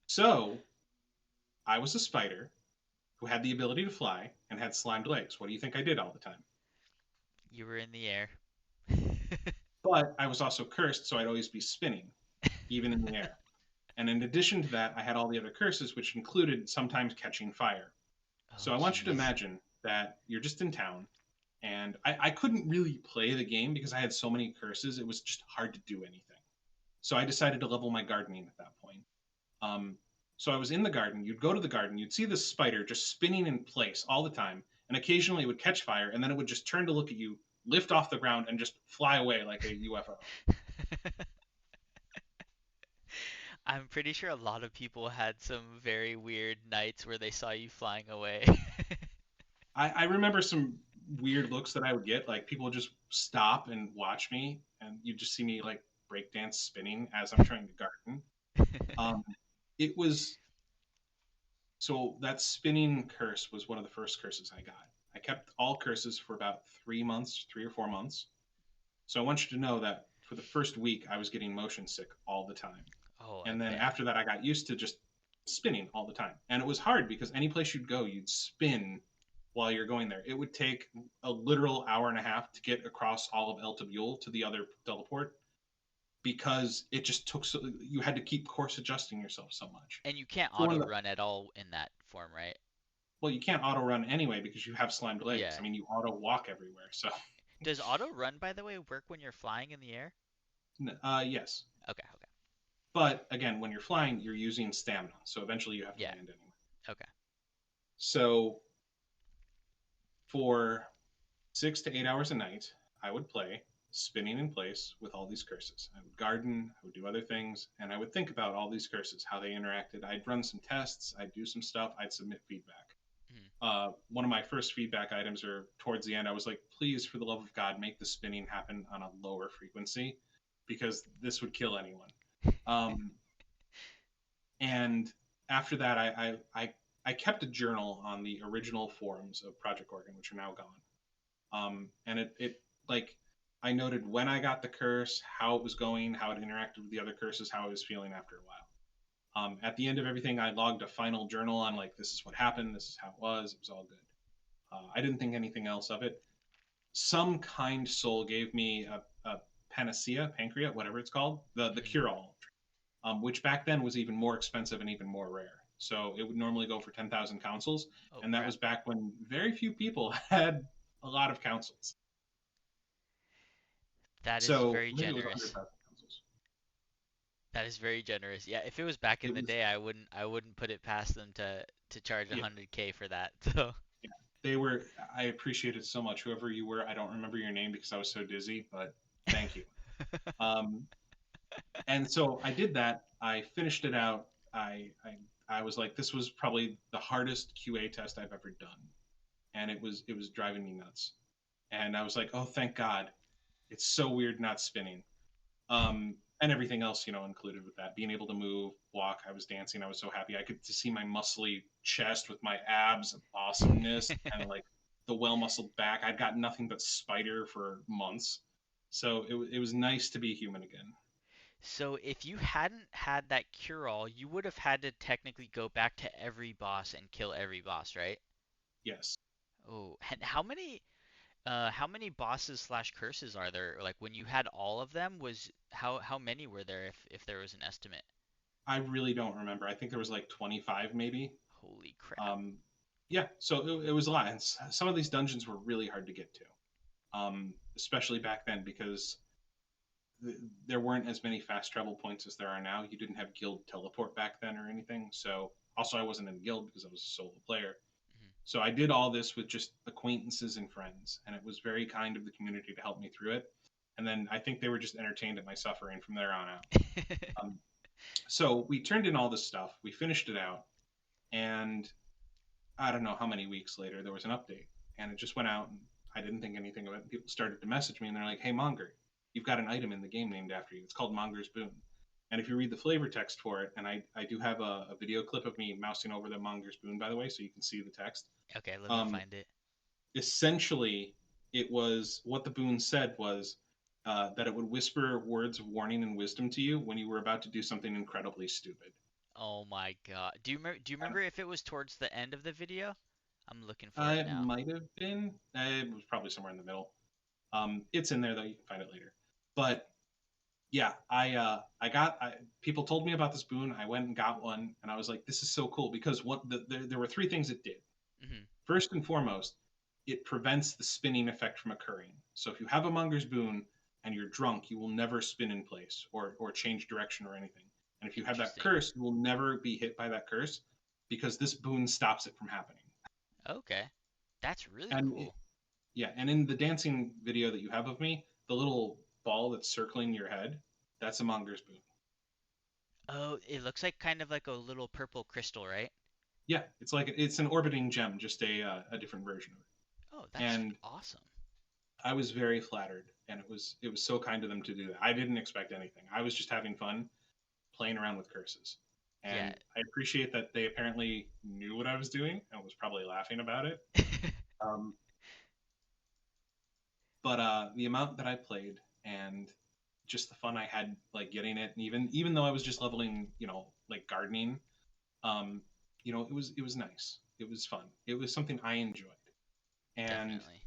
So I was a spider who had the ability to fly and had slimed legs. What do you think I did all the time? You were in the air. But I was also cursed, so I'd always be spinning, even in the air. And in addition to that, I had all the other curses, which included sometimes catching fire. Oh, So I want you to jeez. imagine that you're just in town, and I couldn't really play the game because I had so many curses. It was just hard to do anything. So I decided to level my gardening at that point. Um, so I was in the garden. You'd go to the garden. You'd see this spider just spinning in place all the time, and occasionally it would catch fire, and then it would just turn to look at you, lift off the ground, and just fly away like a UFO. I'm pretty sure a lot of people had some very weird nights where they saw you flying away. I remember some weird looks that I would get. Like people would just stop and watch me, and you just see me like breakdance spinning as I'm trying to garden. Um, it was so that spinning curse was one of the first curses I got. I kept all curses for about 3 months, 3 or 4 months. So I want you to know that for the first week, I was getting motion sick all the time. Oh, I And then bet. after that, I got used to just spinning all the time. And it was hard because any place you'd go, you'd spin while you're going there. It would take a literal hour and a half to get across all of El Tabule to the other teleport because it just took so you had to keep course adjusting yourself so much. And you can't So one auto of the run at all in that form, right? well, you can't auto run anyway because you have slimed legs. Yeah. I mean, you auto walk everywhere. So Does auto run, by the way, work when you're flying in the air? yes, Okay, okay. but again, when you're flying, you're using stamina. So eventually, you have to Yeah, land anyway. okay. So for 6 to 8 hours a night, I would play, spinning in place with all these curses. I would garden, I would do other things, and I would think about all these curses, how they interacted. I'd run some tests, I'd do some stuff, I'd submit feedback. Mhm. One of my first feedback items, or towards the end, I was like, please, for the love of God, make the spinning happen on a lower frequency because this would kill anyone. Um, and after that, I kept a journal on the original forums of Project Gorgon, which are now gone. And it like I noted when I got the curse, how it was going, how it interacted with the other curses, how I was feeling after a while. At the end of everything, I logged a final journal on like this is what happened, this is how it was. It was all good. I didn't think anything else of it. Some kind soul gave me a panacea, pancreas, whatever it's called, the Mhm. cure all, which back then was even more expensive and even more rare. So it would normally go for 10,000 councils, Oh, and that crap. was back when very few people had a lot of councils. That is So very maybe it was generous. 100,000 councils. That is very generous. Yeah, if it was back in It the was day, I wouldn't put it past them to charge yeah, 100K for that. So, yeah. They were. I appreciate it so much. Whoever you were, I don't remember your name because I was so dizzy, but thank you. Um, and so I did that. I finished it out. I was like, this was probably the hardest QA test I've ever done, and it was driving me nuts. And I was like, oh, thank God. It's so weird not spinning. And everything else, included with that, being able to move, walk. I was dancing. I was so happy. I could to see my muscly chest with my abs and awesomeness and like the well muscled back. I'd got nothing but spider for months. So it was nice to be human again. So if you hadn't had that cure-all, you would have had to technically go back to every boss and kill every boss, right? Yes. Oh, and how many bosses slash curses are there? Like when you had all of them, was how many were there if there was an estimate? I really don't remember. I think there was like 25 maybe. Holy crap. Um, yeah, so it was a lot. And some of these dungeons were really hard to get to, especially back then because there weren't as many fast travel points as there are now. You didn't have guild teleport back then or anything. So also I wasn't in guild because I was a solo player. Mhm. So I did all this with just acquaintances and friends, and it was very kind of the community to help me through it. And then I think they were just entertained at my suffering from there on out. Um, so we turned in all this stuff, we finished it out, and I don't know how many weeks later there was an update, and it just went out, and I didn't think anything of it. And people started to message me, and they're like, "Hey, Monger, you've got an item in the game named after you. It's called Monger's Boon." And if you read the flavor text for it, and I do have a video clip of me mousing over the Monger's Boon, by the way, so you can see the text. Okay, let me Um, find it. Essentially, it was what the boon said was that it would whisper words of warning and wisdom to you when you were about to do something incredibly stupid. Oh my God. Do you And remember if it was towards the end of the video? I'm looking for it it now. might have been. It was probably somewhere in the middle. It's in there though. You can find it later. But yeah, people told me about this boon. I went and got one, and I was like, "This is so cool!" Because there were three things it did. Hmm. First and foremost, it prevents the spinning effect from occurring. So if you have a Monger's Boon and you're drunk, you will never spin in place or change direction or anything. And if you have that Interesting. curse, you will never be hit by that curse because this boon stops it from happening. Okay. That's really And cool. yeah, and in the dancing video that you have of me, the little ball that's circling your head, that's a Monger's Boon. Oh, it looks like kind of like a little purple crystal, right? Yeah, it's an orbiting gem, just a different version of Oh, it. that's And awesome. I was very flattered, and it was so kind of them to do that. I didn't expect anything. I was just having fun playing around with curses, Yeah. and I appreciate that they apparently knew what I was doing and was probably laughing about it. Um, but the amount that I played and just the fun I had like getting it, and even though I was just leveling, like gardening, um, it was nice. It was fun. It was something I enjoyed, and Definitely.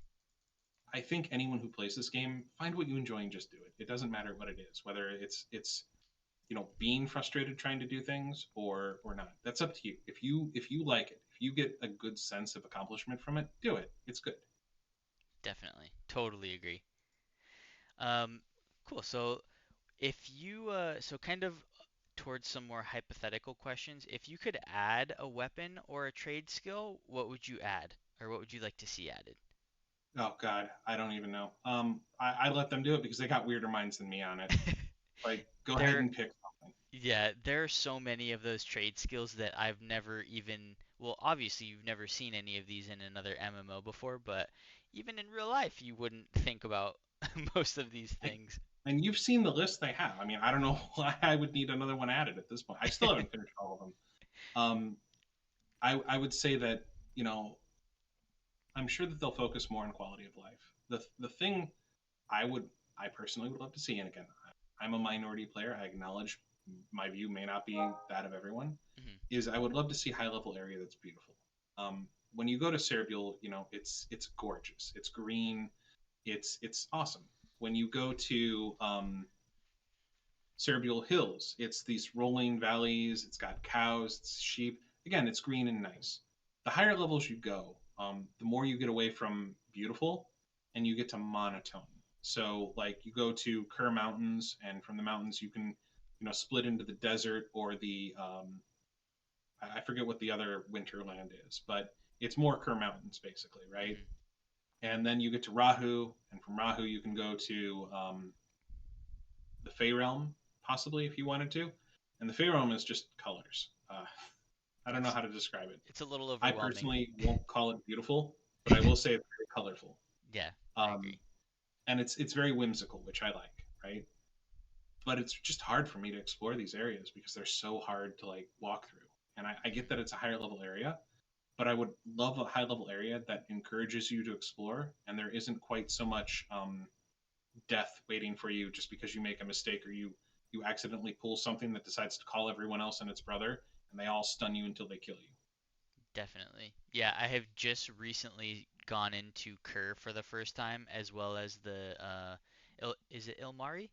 I think anyone who plays this game, find what you enjoy and just do it. It doesn't matter what it is, whether it's being frustrated trying to do things or not. That's up to you. If you like it, if you get a good sense of accomplishment from it, do it. It's good. Definitely. Totally agree. Um, cool. So if you so kind of towards some more hypothetical questions, if you could add a weapon or a trade skill, what would you add? Or what would you like to see added? Oh God, I don't even know. I let them do it because they got weirder minds than me on it. Like, go ahead There, and pick something. yeah, there are so many of those trade skills that I've never even, well, obviously you've never seen any of these in another MMO before, but even in real life you wouldn't think about most of these I, things. and you've seen the list they have. I mean, I don't know why I would need another one added at this point. I still haven't finished all of them. Um, I would say that you know I'm sure that they'll focus more on quality of life. The thing I personally would love to see, and again, I'm a minority player. I acknowledge my view may not be that of everyone. Mhm. Is I would love to see high level area that's beautiful. When you go to Cerebral, it's gorgeous. It's green. It's awesome. When you go to Cerebral Hills, it's these rolling valleys. It's got cows, it's sheep. Again, it's green and nice. The higher levels you go, the more you get away from beautiful, and you get to monotone. So, like, you go to Kerr Mountains, and from the mountains you can, split into the desert or the I forget what the other winterland is, but it's more Kerr Mountains basically, right? Mhm. And then you get to Rahu, and from Rahu you can go to the Fey Realm, possibly if you wanted to. And the Fey Realm is just colors. I don't know It's how to describe it. it's a little I overwhelming. personally won't call it beautiful, but I will say it's very colorful. Yeah, I Um, agree. and it's very whimsical, which I like, right? But it's just hard for me to explore these areas because they're so hard to like walk through. And I get Mhm. that it's a higher level area, but I would love a high level area that encourages you to explore, and there isn't quite so much death waiting for you just because you make a mistake or you accidentally pull something that decides to call everyone else and its brother, and they all stun you until they kill you. Definitely. Yeah, I have just recently gone into Kerr for the first time, as well as the is it Ilmari?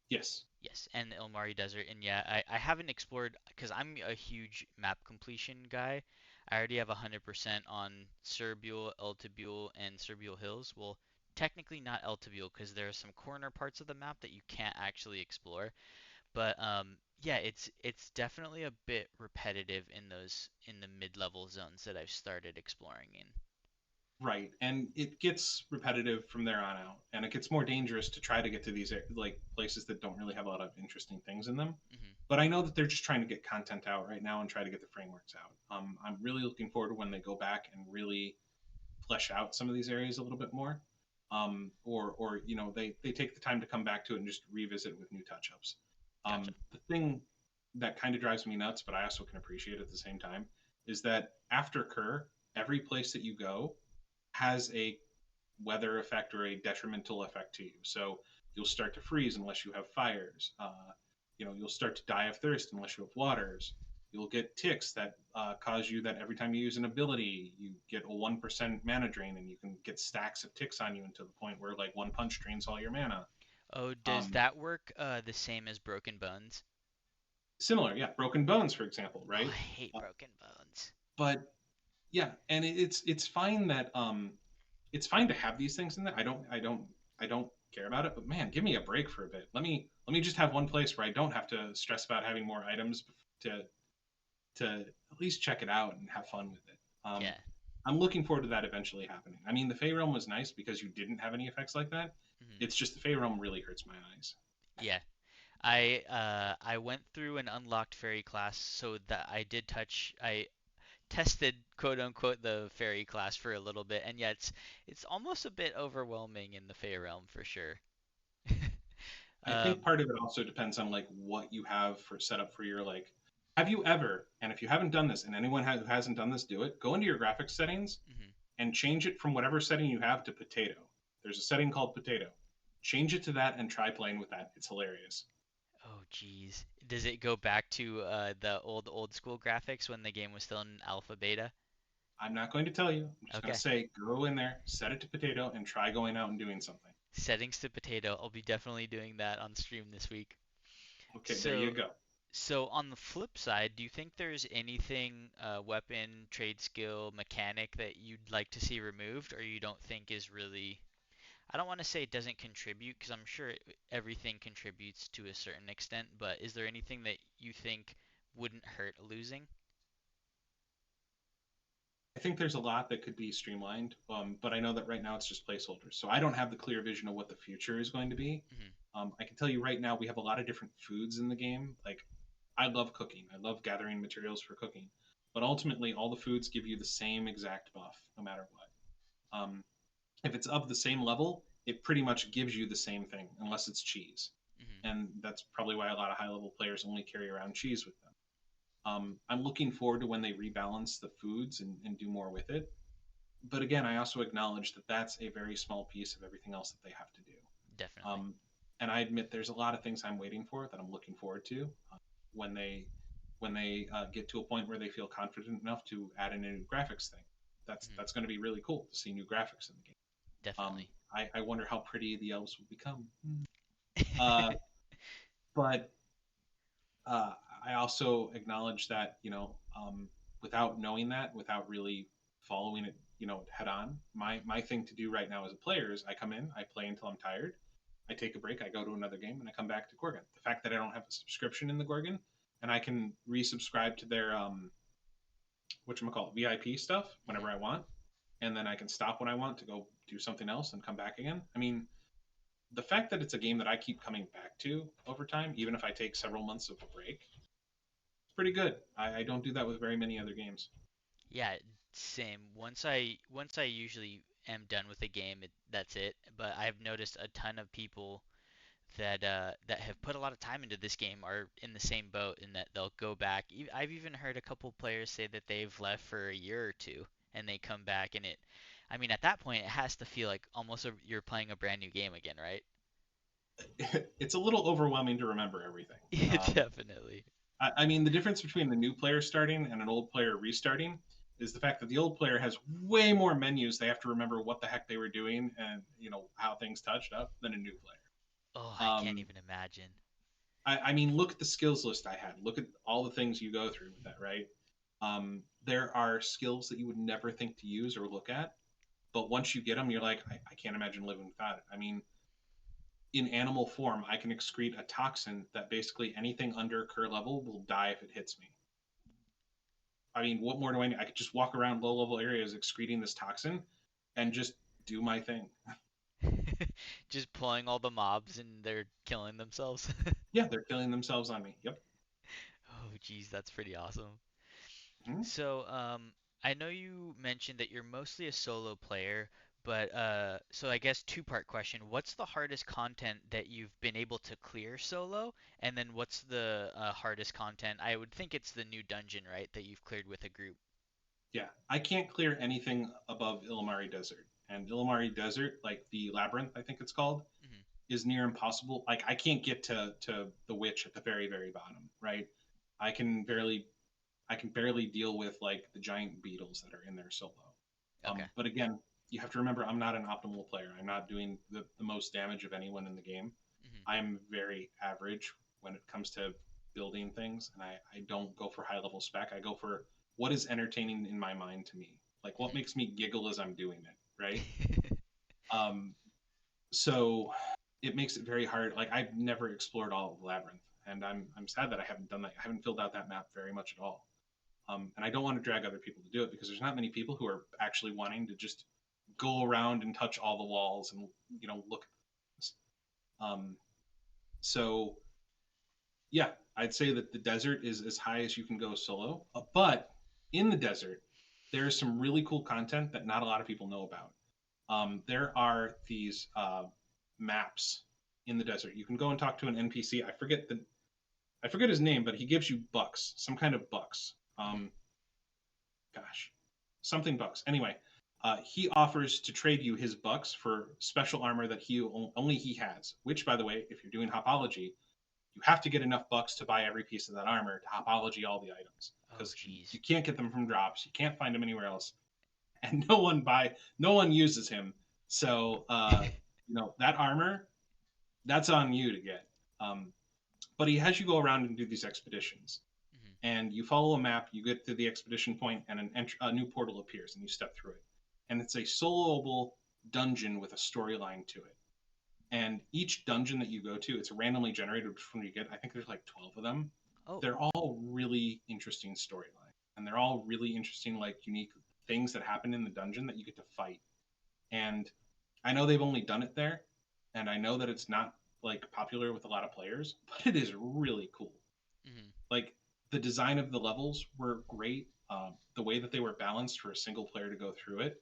Yes, Yes, and the Ilmari Desert. And yeah, I haven't explored because I'm a huge map completion guy. I already have 100% on Serbule, Eltabule, and Serbule Hills. Well, technically not Eltabule because there are some corner parts of the map that you can't actually explore. But yeah, it's definitely a bit repetitive in those in the mid-level zones that I've started exploring in. right. And it gets repetitive from there on out, and it gets more dangerous to try to get to these like places that don't really have a lot of interesting things in them. Hmm. But I know that they're just trying to get content out right now and try to get the frameworks out. I'm really looking forward to when they go back and really flesh out some of these areas a little bit more. Or they take the time to come back to it and just revisit with new touch ups. Gotcha. The thing that kind of drives me nuts, but I also can appreciate at the same time, is that after Kerr, every place that you go has a weather effect or a detrimental effect to you. So you'll start to freeze unless you have fires. You'll start to die of thirst unless you have waters. You'll get ticks that cause you that every time you use an ability, you get a 1% mana drain, and you can get stacks of ticks on you until the point where like one punch drains all your mana. Oh, does Um, that work the same as Broken Bones? Similar, yeah, broken bones, for example, Oh, I right? hate Uh, Broken Bones. but yeah, and it's fine that it's fine to have these things in there. I don't care about it, but man, give me a break for a bit. Let me just have one place where I don't have to stress about having more items to to at least check it out and have fun with it. Yeah. I'm looking forward to that eventually happening. I mean, the Fey Realm was nice because you didn't have any effects like that. Hmm. It's just the Fey Realm really hurts my eyes. Yeah. I went through an unlocked fairy class so that I tested quote unquote the fairy class for a little bit, and yeah, it's almost a bit overwhelming in the Fey realm for sure. I think Um, part of it also depends on like what you have for set up for your like. Have you ever, and if you haven't done this, and anyone who hasn't done this, do it. Go into your graphics settings mhm. and change it from whatever setting you have to potato. There's a setting called potato. Change it to that and try playing with that. It's hilarious. Oh geez, does it go back to the old school graphics when the game was still in alpha beta? I'm not going to tell you. I'm just going to Okay, say go in there, set it to potato, and try going out and doing something. settings to potato. I'll be definitely doing that on stream this week. Okay, there you So go. So on the flip side, do you think there's anything, weapon, trade skill, mechanic that you'd like to see removed, or you don't think is really, I don't want to say it doesn't contribute, because I'm sure everything contributes to a certain extent, but is there anything that you think wouldn't hurt losing? I think there's a lot that could be streamlined, but I know that right now it's just placeholders. So I don't have the clear vision of what the future is going to be. Hmm. I can tell you right now we have a lot of different foods in the game. Like I love cooking. I love gathering materials for cooking. But ultimately, all the foods give you the same exact buff, no matter what. If it's of the same level, it pretty much gives you the same thing, unless it's cheese. Hmm. And that's probably why a lot of high level players only carry around cheese with them. I'm looking forward to when they rebalance the foods and do more with it. But again, I also acknowledge that that's a very small piece of everything else that they have to do. Definitely. Um, and I admit there's a lot of things I'm waiting for that I'm looking forward to when they get to a point where they feel confident enough to add in a new graphics thing. That's Hmm. that's going to be really cool to see new graphics in the game. Definitely. I wonder how pretty the elves will become. Uh, but uh, I also acknowledge that without knowing that, without really following it, head on, my Hmm. my thing to do right now as a player is I come in, I play until I'm tired, I take a break, I go to another game, and I come back to Gorgon. The fact that I don't have a subscription in the Gorgon, and I can resubscribe to their VIP stuff Hmm. whenever I want, and then I can stop when I want to go do something else and come back again. I mean, the fact that it's a game that I keep coming back to over time, even if I take several months of a break, it's pretty good. I don't do that with very many other games. Yeah, Same. Once I usually am done with a game, that's it. But I've noticed a ton of people that have put a lot of time into this game are in the same boat in that they'll go back. I've even heard a couple players say that they've left for a year or two and they come back and I mean, at that point, it has to feel like almost you're playing a brand new game again, right? It's a little overwhelming to remember everything. Definitely. I mean, the difference between the new player starting and an old player restarting is the fact that the old player has way more menus. They have to remember what the heck they were doing and how things touched up than a new player. Oh, I can't Um, even imagine. I mean, look at the skills list I had. Look at all the things you go through with that, right? There are skills that you would never think to use or look at, but once you get them, you're like, I can't imagine living without it. I mean, in animal form, I can excrete a toxin that basically anything under cur level will die if it hits me. I mean, what more do I need? I could just walk around low level areas excreting this toxin and just do my thing. Just pulling all the mobs and they're killing themselves. Yeah, they're killing themselves on me. Yep. Oh, geez, that's pretty awesome. Mhm. So, I know you mentioned that you're mostly a solo player, but so I guess two-part question. What's the hardest content that you've been able to clear solo? And then what's the hardest content? I would think it's the new dungeon, right, that you've cleared with a group. Yeah, I can't clear anything above Illimari Desert. And Illimari Desert, like the labyrinth, I think it's called, Hmm. is near impossible. Like I can't get to the witch at the very very bottom, right? I can barely I can barely deal with like the giant beetles that are in there solo. Okay. But again, you have to remember I'm not an optimal player. I'm not doing the most damage of anyone in the game. Hmm. I'm very average when it comes to building things, and I don't go for high level spec. I go for what is entertaining in my mind to me, like what makes me giggle as I'm doing it, right? Hmm. Um, so it makes it very hard. Like I've never explored all of Labyrinth, and I'm sad that I haven't done that. I haven't filled out that map very much at all. And I don't want to drag other people to do it because there's not many people who are actually wanting to just go around and touch all the walls and look at this. Um, so yeah, I'd say that the desert is as high as you can go solo. But in the desert, there is some really cool content that not a lot of people know about. There are these maps in the desert. You can go and talk to an NPC. I forget his name, but he gives you bucks, some kind of bucks. Hmm. Gosh, something bucks. Anyway, he offers to trade you his bucks for special armor that only he has. Which, by the way, if you're doing hopology, you have to get enough bucks to buy every piece of that armor to hopology all the items Oh, because you geez. can't get them from drops. You can't find them anywhere else, and no one uses him. So that armor that's on you to get. Um, but he has you go around and do these expeditions, Hmm. and you follow a map. You get to the expedition point, and a new portal appears, and you step through it. And it's a soloable dungeon with a storyline to it. And each dungeon that you go to, it's randomly generated which one you get. I think there's like 12 of them. Oh. They're all really interesting storyline, and they're all really interesting, like unique things that happen in the dungeon that you get to fight. And I know they've only done it there, and I know that it's not like popular with a lot of players, but it is really cool. Hmm. Like the design of the levels were great. The way that they were balanced for a single player to go through it,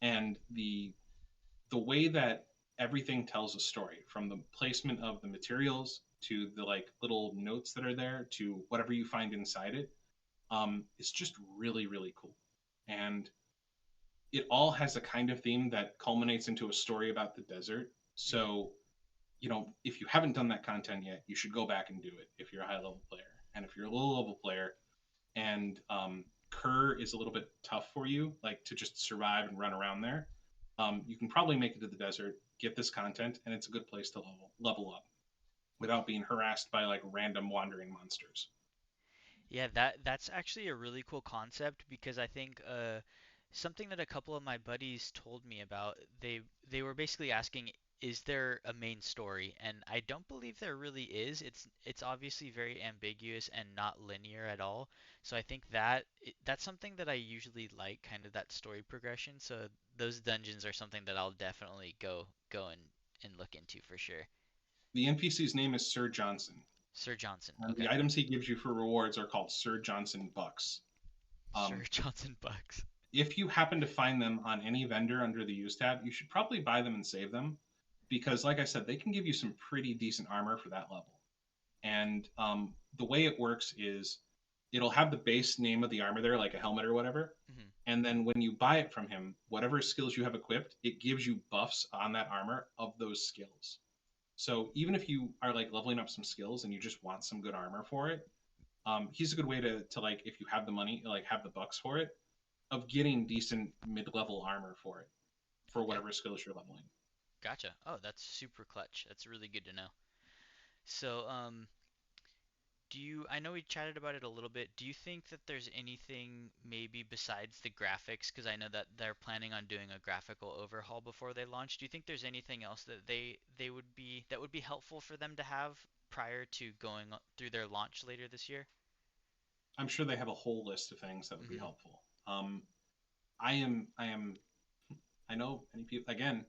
and the way that everything tells a story, from the placement of the materials to the like little notes that are there to whatever you find inside it, it's just really really cool. And it all has a kind of theme that culminates into a story about the desert. Hmm. So if you haven't done that content yet, you should go back and do it if you're a high level player. And if you're a low level player and Kerr is a little bit tough for you, like to just survive and run around there, you can probably make it to the desert, get this content, and it's a good place to level up without being harassed by like random wandering monsters. Yeah, that's actually a really cool concept because I think something that a couple of my buddies told me about, they were basically asking, is there a main story? And I don't believe there really is. It's obviously very ambiguous and not linear at all. So I think that's something that I usually like, kind of that story progression. So those dungeons are something that I'll definitely go and look into for sure. The NPC's name is Sir Johnson, Sir Johnson. and the Okay. items he gives you for rewards are called Sir Johnson bucks. Sir Um, Johnson Bucks. If you happen to find them on any vendor under the use tab, you should probably buy them and save them because, like I said, they can give you some pretty decent armor for that level. And the way it works is it'll have the base name of the armor there, like a helmet or whatever. Hmm. And then when you buy it from him, whatever skills you have equipped, it gives you buffs on that armor of those skills. So even if you are like leveling up some skills and you just want some good armor for it, he's a good way to like if you have the money, like have the bucks for it, of getting decent mid-level armor for it for Okay, whatever skills you're leveling. gotcha. Oh, that's super clutch. That's really good to know. So, I know we chatted about it a little bit. Do you think that there's anything maybe besides the graphics? Because I know that they're planning on doing a graphical overhaul before they launch. Do you think there's anything else that they would be helpful for them to have prior to going through their launch later this year? I'm sure they have a whole list of things that would be Hmm. helpful. I am I know many people, again,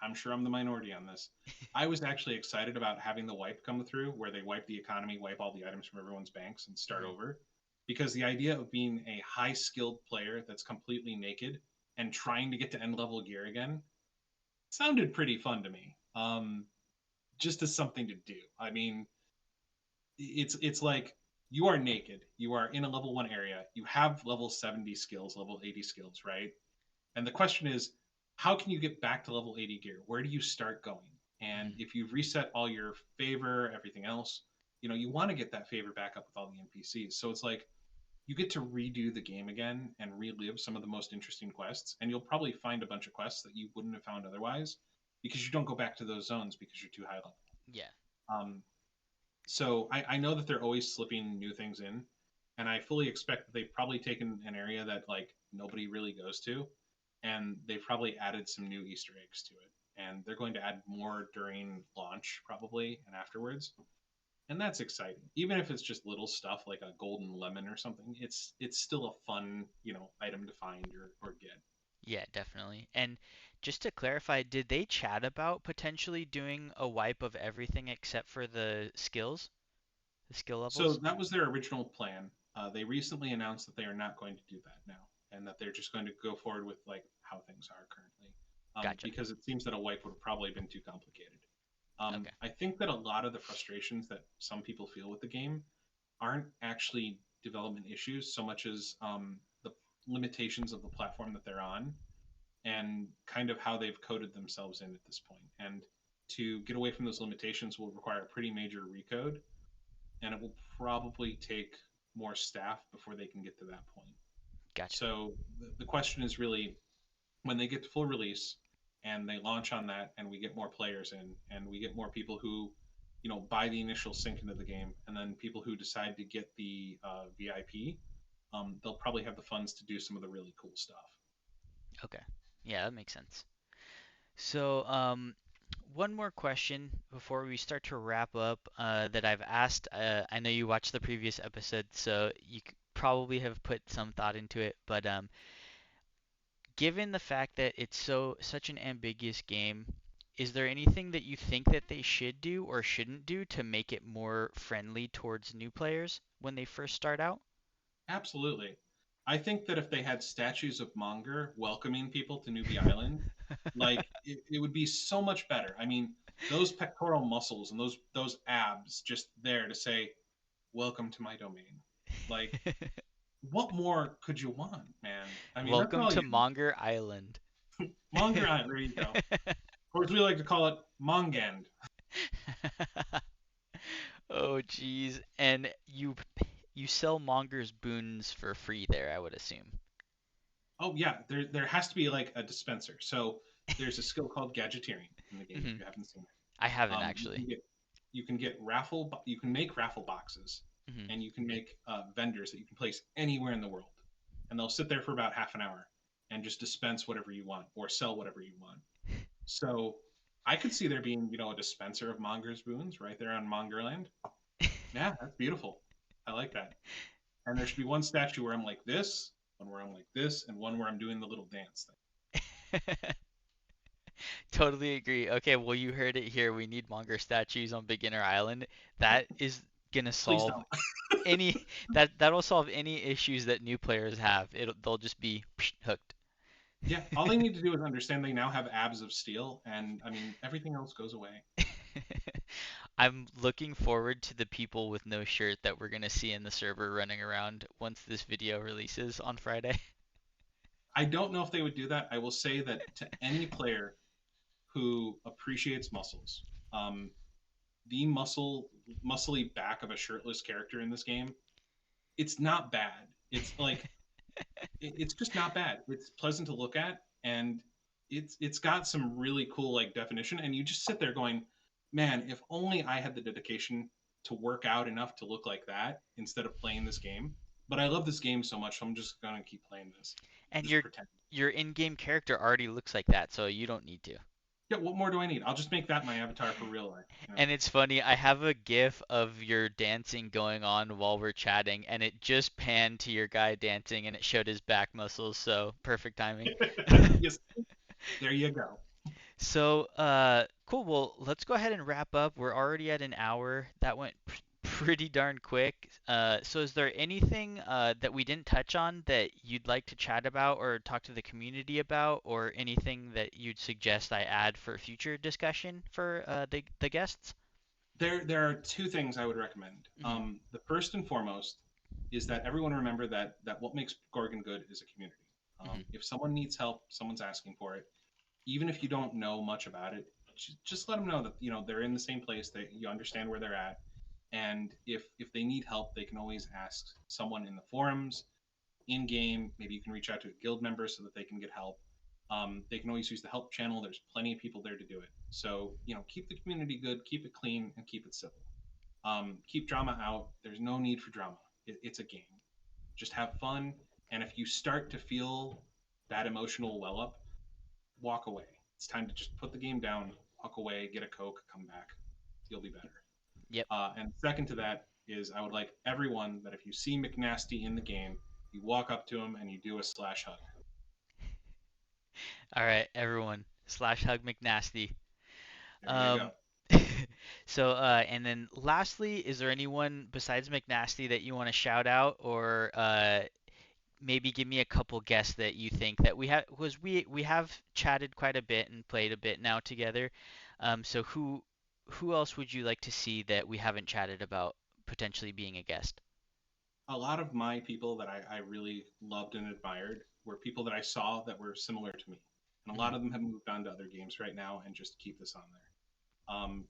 I'm sure I'm the minority on this. I was actually excited about having the wipe come through where they wipe the economy, wipe all the items from everyone's banks and start Hmm. over. Because the idea of being a high skilled player that's completely naked and trying to get to end level gear again sounded pretty fun to me. Just as something to do. I mean, it's like you are naked, you are in a level 1 area, you have level 70 skills, level 80 skills, right? And the question is, how can you get back to level 80 gear? Where do you start going? And Hmm. if you've reset all your favor, everything else, you want to get that favor back up with all the NPCs. So it's like you get to redo the game again and relive some of the most interesting quests. And you'll probably find a bunch of quests that you wouldn't have found otherwise because you don't go back to those zones because you're too high level. Yeah. Um, so I know that they're always slipping new things in, and I fully expect that they've probably taken an area that like nobody really goes to, and they've probably added some new Easter eggs to it. And they're going to add more during launch probably and afterwards. And that's exciting. Even if it's just little stuff like a golden lemon or something, it's still a fun, item to find or get. Yeah, definitely. And just to clarify, did they chat about potentially doing a wipe of everything except for the skill So levels? that was their original plan. They recently announced that they are not going to do that now, and that they're just going to go forward with like how things are currently, Gotcha. because it seems that a wipe would have probably been too complicated. Okay. I think that a lot of the frustrations that some people feel with the game aren't actually development issues so much as the limitations of the platform that they're on and kind of how they've coded themselves in at this point. And to get away from those limitations will require a pretty major recode, and it will probably take more staff before they can get to that point. Gotcha. So the question is really when they get to full release and they launch on that and we get more players in and we get more people who buy the initial sync into the game and then people who decide to get the VIP, they'll probably have the funds to do some of the really cool stuff. Okay. Yeah, that makes sense. So, one more question before we start to wrap up that I've asked. I know you watched the previous episode, so probably have put some thought into it, but given the fact that it's such an ambiguous game, is there anything that you think that they should do or shouldn't do to make it more friendly towards new players when they first start out? Absolutely. I think that if they had statues of Monger welcoming people to Newbie Island, like it would be so much better. I mean, those pectoral muscles and those abs just there to say, "Welcome to my domain." Like, what more could you want, man? I mean, that's Welcome all to you Monger Island. Monger Island. There you go. Or as we like to call it, Mongand. Oh, geez. And you sell Monger's boons for free there, I would assume. Oh yeah, there has to be like a dispenser. So there's a skill called gadgeteering in the game if Hmm. you haven't seen it. I haven't You actually. can get you can make raffle boxes, Hmm. and you can make vendors that you can place anywhere in the world, and they'll sit there for about half an hour and just dispense whatever you want or sell whatever you want. So I could see there being a dispenser of Monger's boons right there on Mongerland. Yeah, that's beautiful. I like that. And there should be one statue where I'm like this, one where I'm like this, and one where I'm doing the little dance thing. Totally agree. Okay, well, you heard it here. We need Monger statues on Beginner Island. That is gonna Please solve don't. any that'll solve any issues that new players have. They'll just be hooked. Yeah, all they need to do is understand they now have abs of steel, and I mean everything else goes away. I'm looking forward to the people with no shirt that we're gonna see in the server running around once this video releases on Friday. I don't know if they would do that. I will say that to any player who appreciates muscles, um, the muscly back of a shirtless character in this game, it's not bad. It's like it's just not bad. It's pleasant to look at, and it's got some really cool like definition. And you just sit there going, man, if only I had the dedication to work out enough to look like that instead of playing this game. But I love this game so much, so I'm just gonna keep playing this. And Just pretend. your in-game character already looks like that, so you don't need to. Yeah, what more do I need? I'll just make that my avatar for real life. You know? And it's funny, I have a gif of your dancing going on while we're chatting, and it just panned to your guy dancing and it showed his back muscles, so perfect timing. Yes, there you go. So, cool. Well, let's go ahead and wrap up. We're already at an hour. That went pretty darn quick. So is there anything that we didn't touch on that you'd like to chat about or talk to the community about, or anything that you'd suggest I add for future discussion for the guests? There are two things I would recommend. Hmm. The first and foremost is that everyone remember that what makes Gorgon good is a community. Hmm. If someone needs help, someone's asking for it, even if you don't know much about it, just let them know that they're in the same place, that you understand where they're at, and if they need help, they can always ask someone in the forums, in game. Maybe you can reach out to a guild member so that they can get help. They can always use the help channel. There's plenty of people there to do it. So keep the community good, keep it clean, and keep it civil. Keep drama out. There's no need for drama. It's a game. Just have fun. And if you start to feel that emotional well up, walk away. It's time to just put the game down, walk away, get a Coke, come back. You'll be better. Yep. And second to that is I would like everyone that if you see McNasty in the game, you walk up to him and you do a slash hug. All right, everyone. Slash hug McNasty. There you go. Um, so, and then lastly, is there anyone besides McNasty that you want to shout out, or maybe give me a couple guests that you think that we have, because we have chatted quite a bit and played a bit now together. So who else would you like to see that we haven't chatted about potentially being a guest? A lot of my people that I really loved and admired were people that I saw that were similar to me. And a lot Hmm. of them have moved on to other games right now and just keep this on there.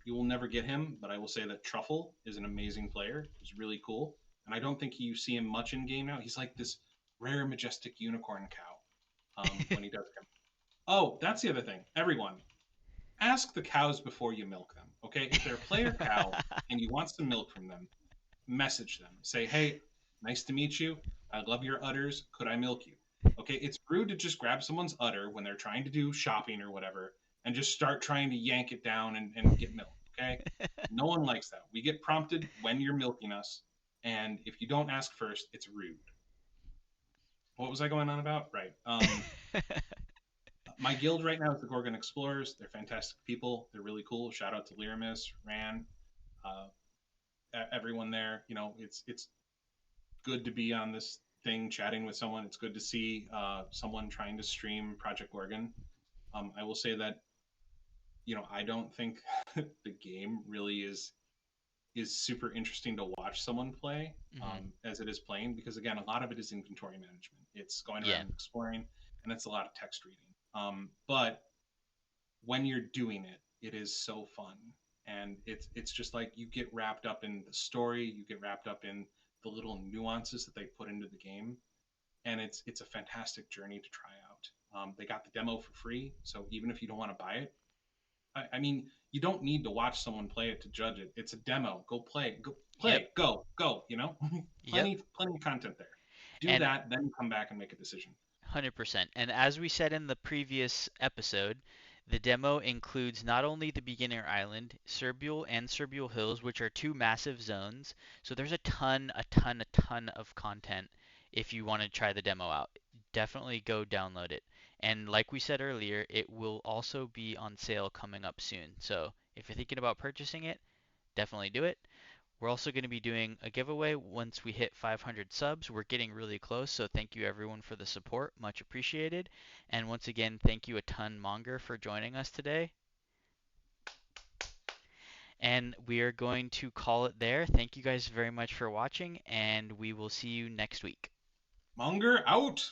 You will never get him, but I will say that Truffle is an amazing player. He's really cool. And I don't think you see him much in game now. He's like this rare, majestic unicorn cow when he does come. Oh, that's the other thing. Everyone, ask the cows before you milk them. Okay, if they're a player cow and you want some milk from them, message them. Say, hey, nice to meet you. I love your udders. Could I milk you? Okay, it's rude to just grab someone's udder when they're trying to do shopping or whatever and just start trying to yank it down and get milk. Okay, no one likes that. We get prompted when you're milking us, and if you don't ask first, it's rude. What was I going on about? Right. My guild right now is the Gorgon Explorers. They're fantastic people. They're really cool. Shout out to Lyramis, Ran, uh, everyone there. It's good to be on this thing chatting with someone. It's good to see someone trying to stream Project Gorgon. I will say that I don't think the game really is super interesting to watch someone play Hmm. as it is playing, because again a lot of it is inventory management. It's going around Yeah. and exploring, and it's a lot of text reading. But when you're doing it, it is so fun, and it's just like you get wrapped up in the story, you get wrapped up in the little nuances that they put into the game, and it's a fantastic journey to try out. They got the demo for free, so even if you don't want to buy it, I mean, you don't need to watch someone play it to judge it. It's a demo. Go play. Go Yep. play. Go go. Yep. Plenty of content there. Do And that, then come back and make a decision. 100%. And as we said in the previous episode, the demo includes not only the beginner island, Serbial and Serbial Hills, which are two massive zones. So there's a ton of content if you want to try the demo out. Definitely go download it. And like we said earlier, it will also be on sale coming up soon. So if you're thinking about purchasing it, definitely do it. We're also going to be doing a giveaway once we hit 500 subs. We're getting really close, so thank you everyone for the support. Much appreciated. And once again, thank you a ton, Monger, for joining us today. And we are going to call it there. Thank you guys very much for watching, and we will see you next week. Monger out.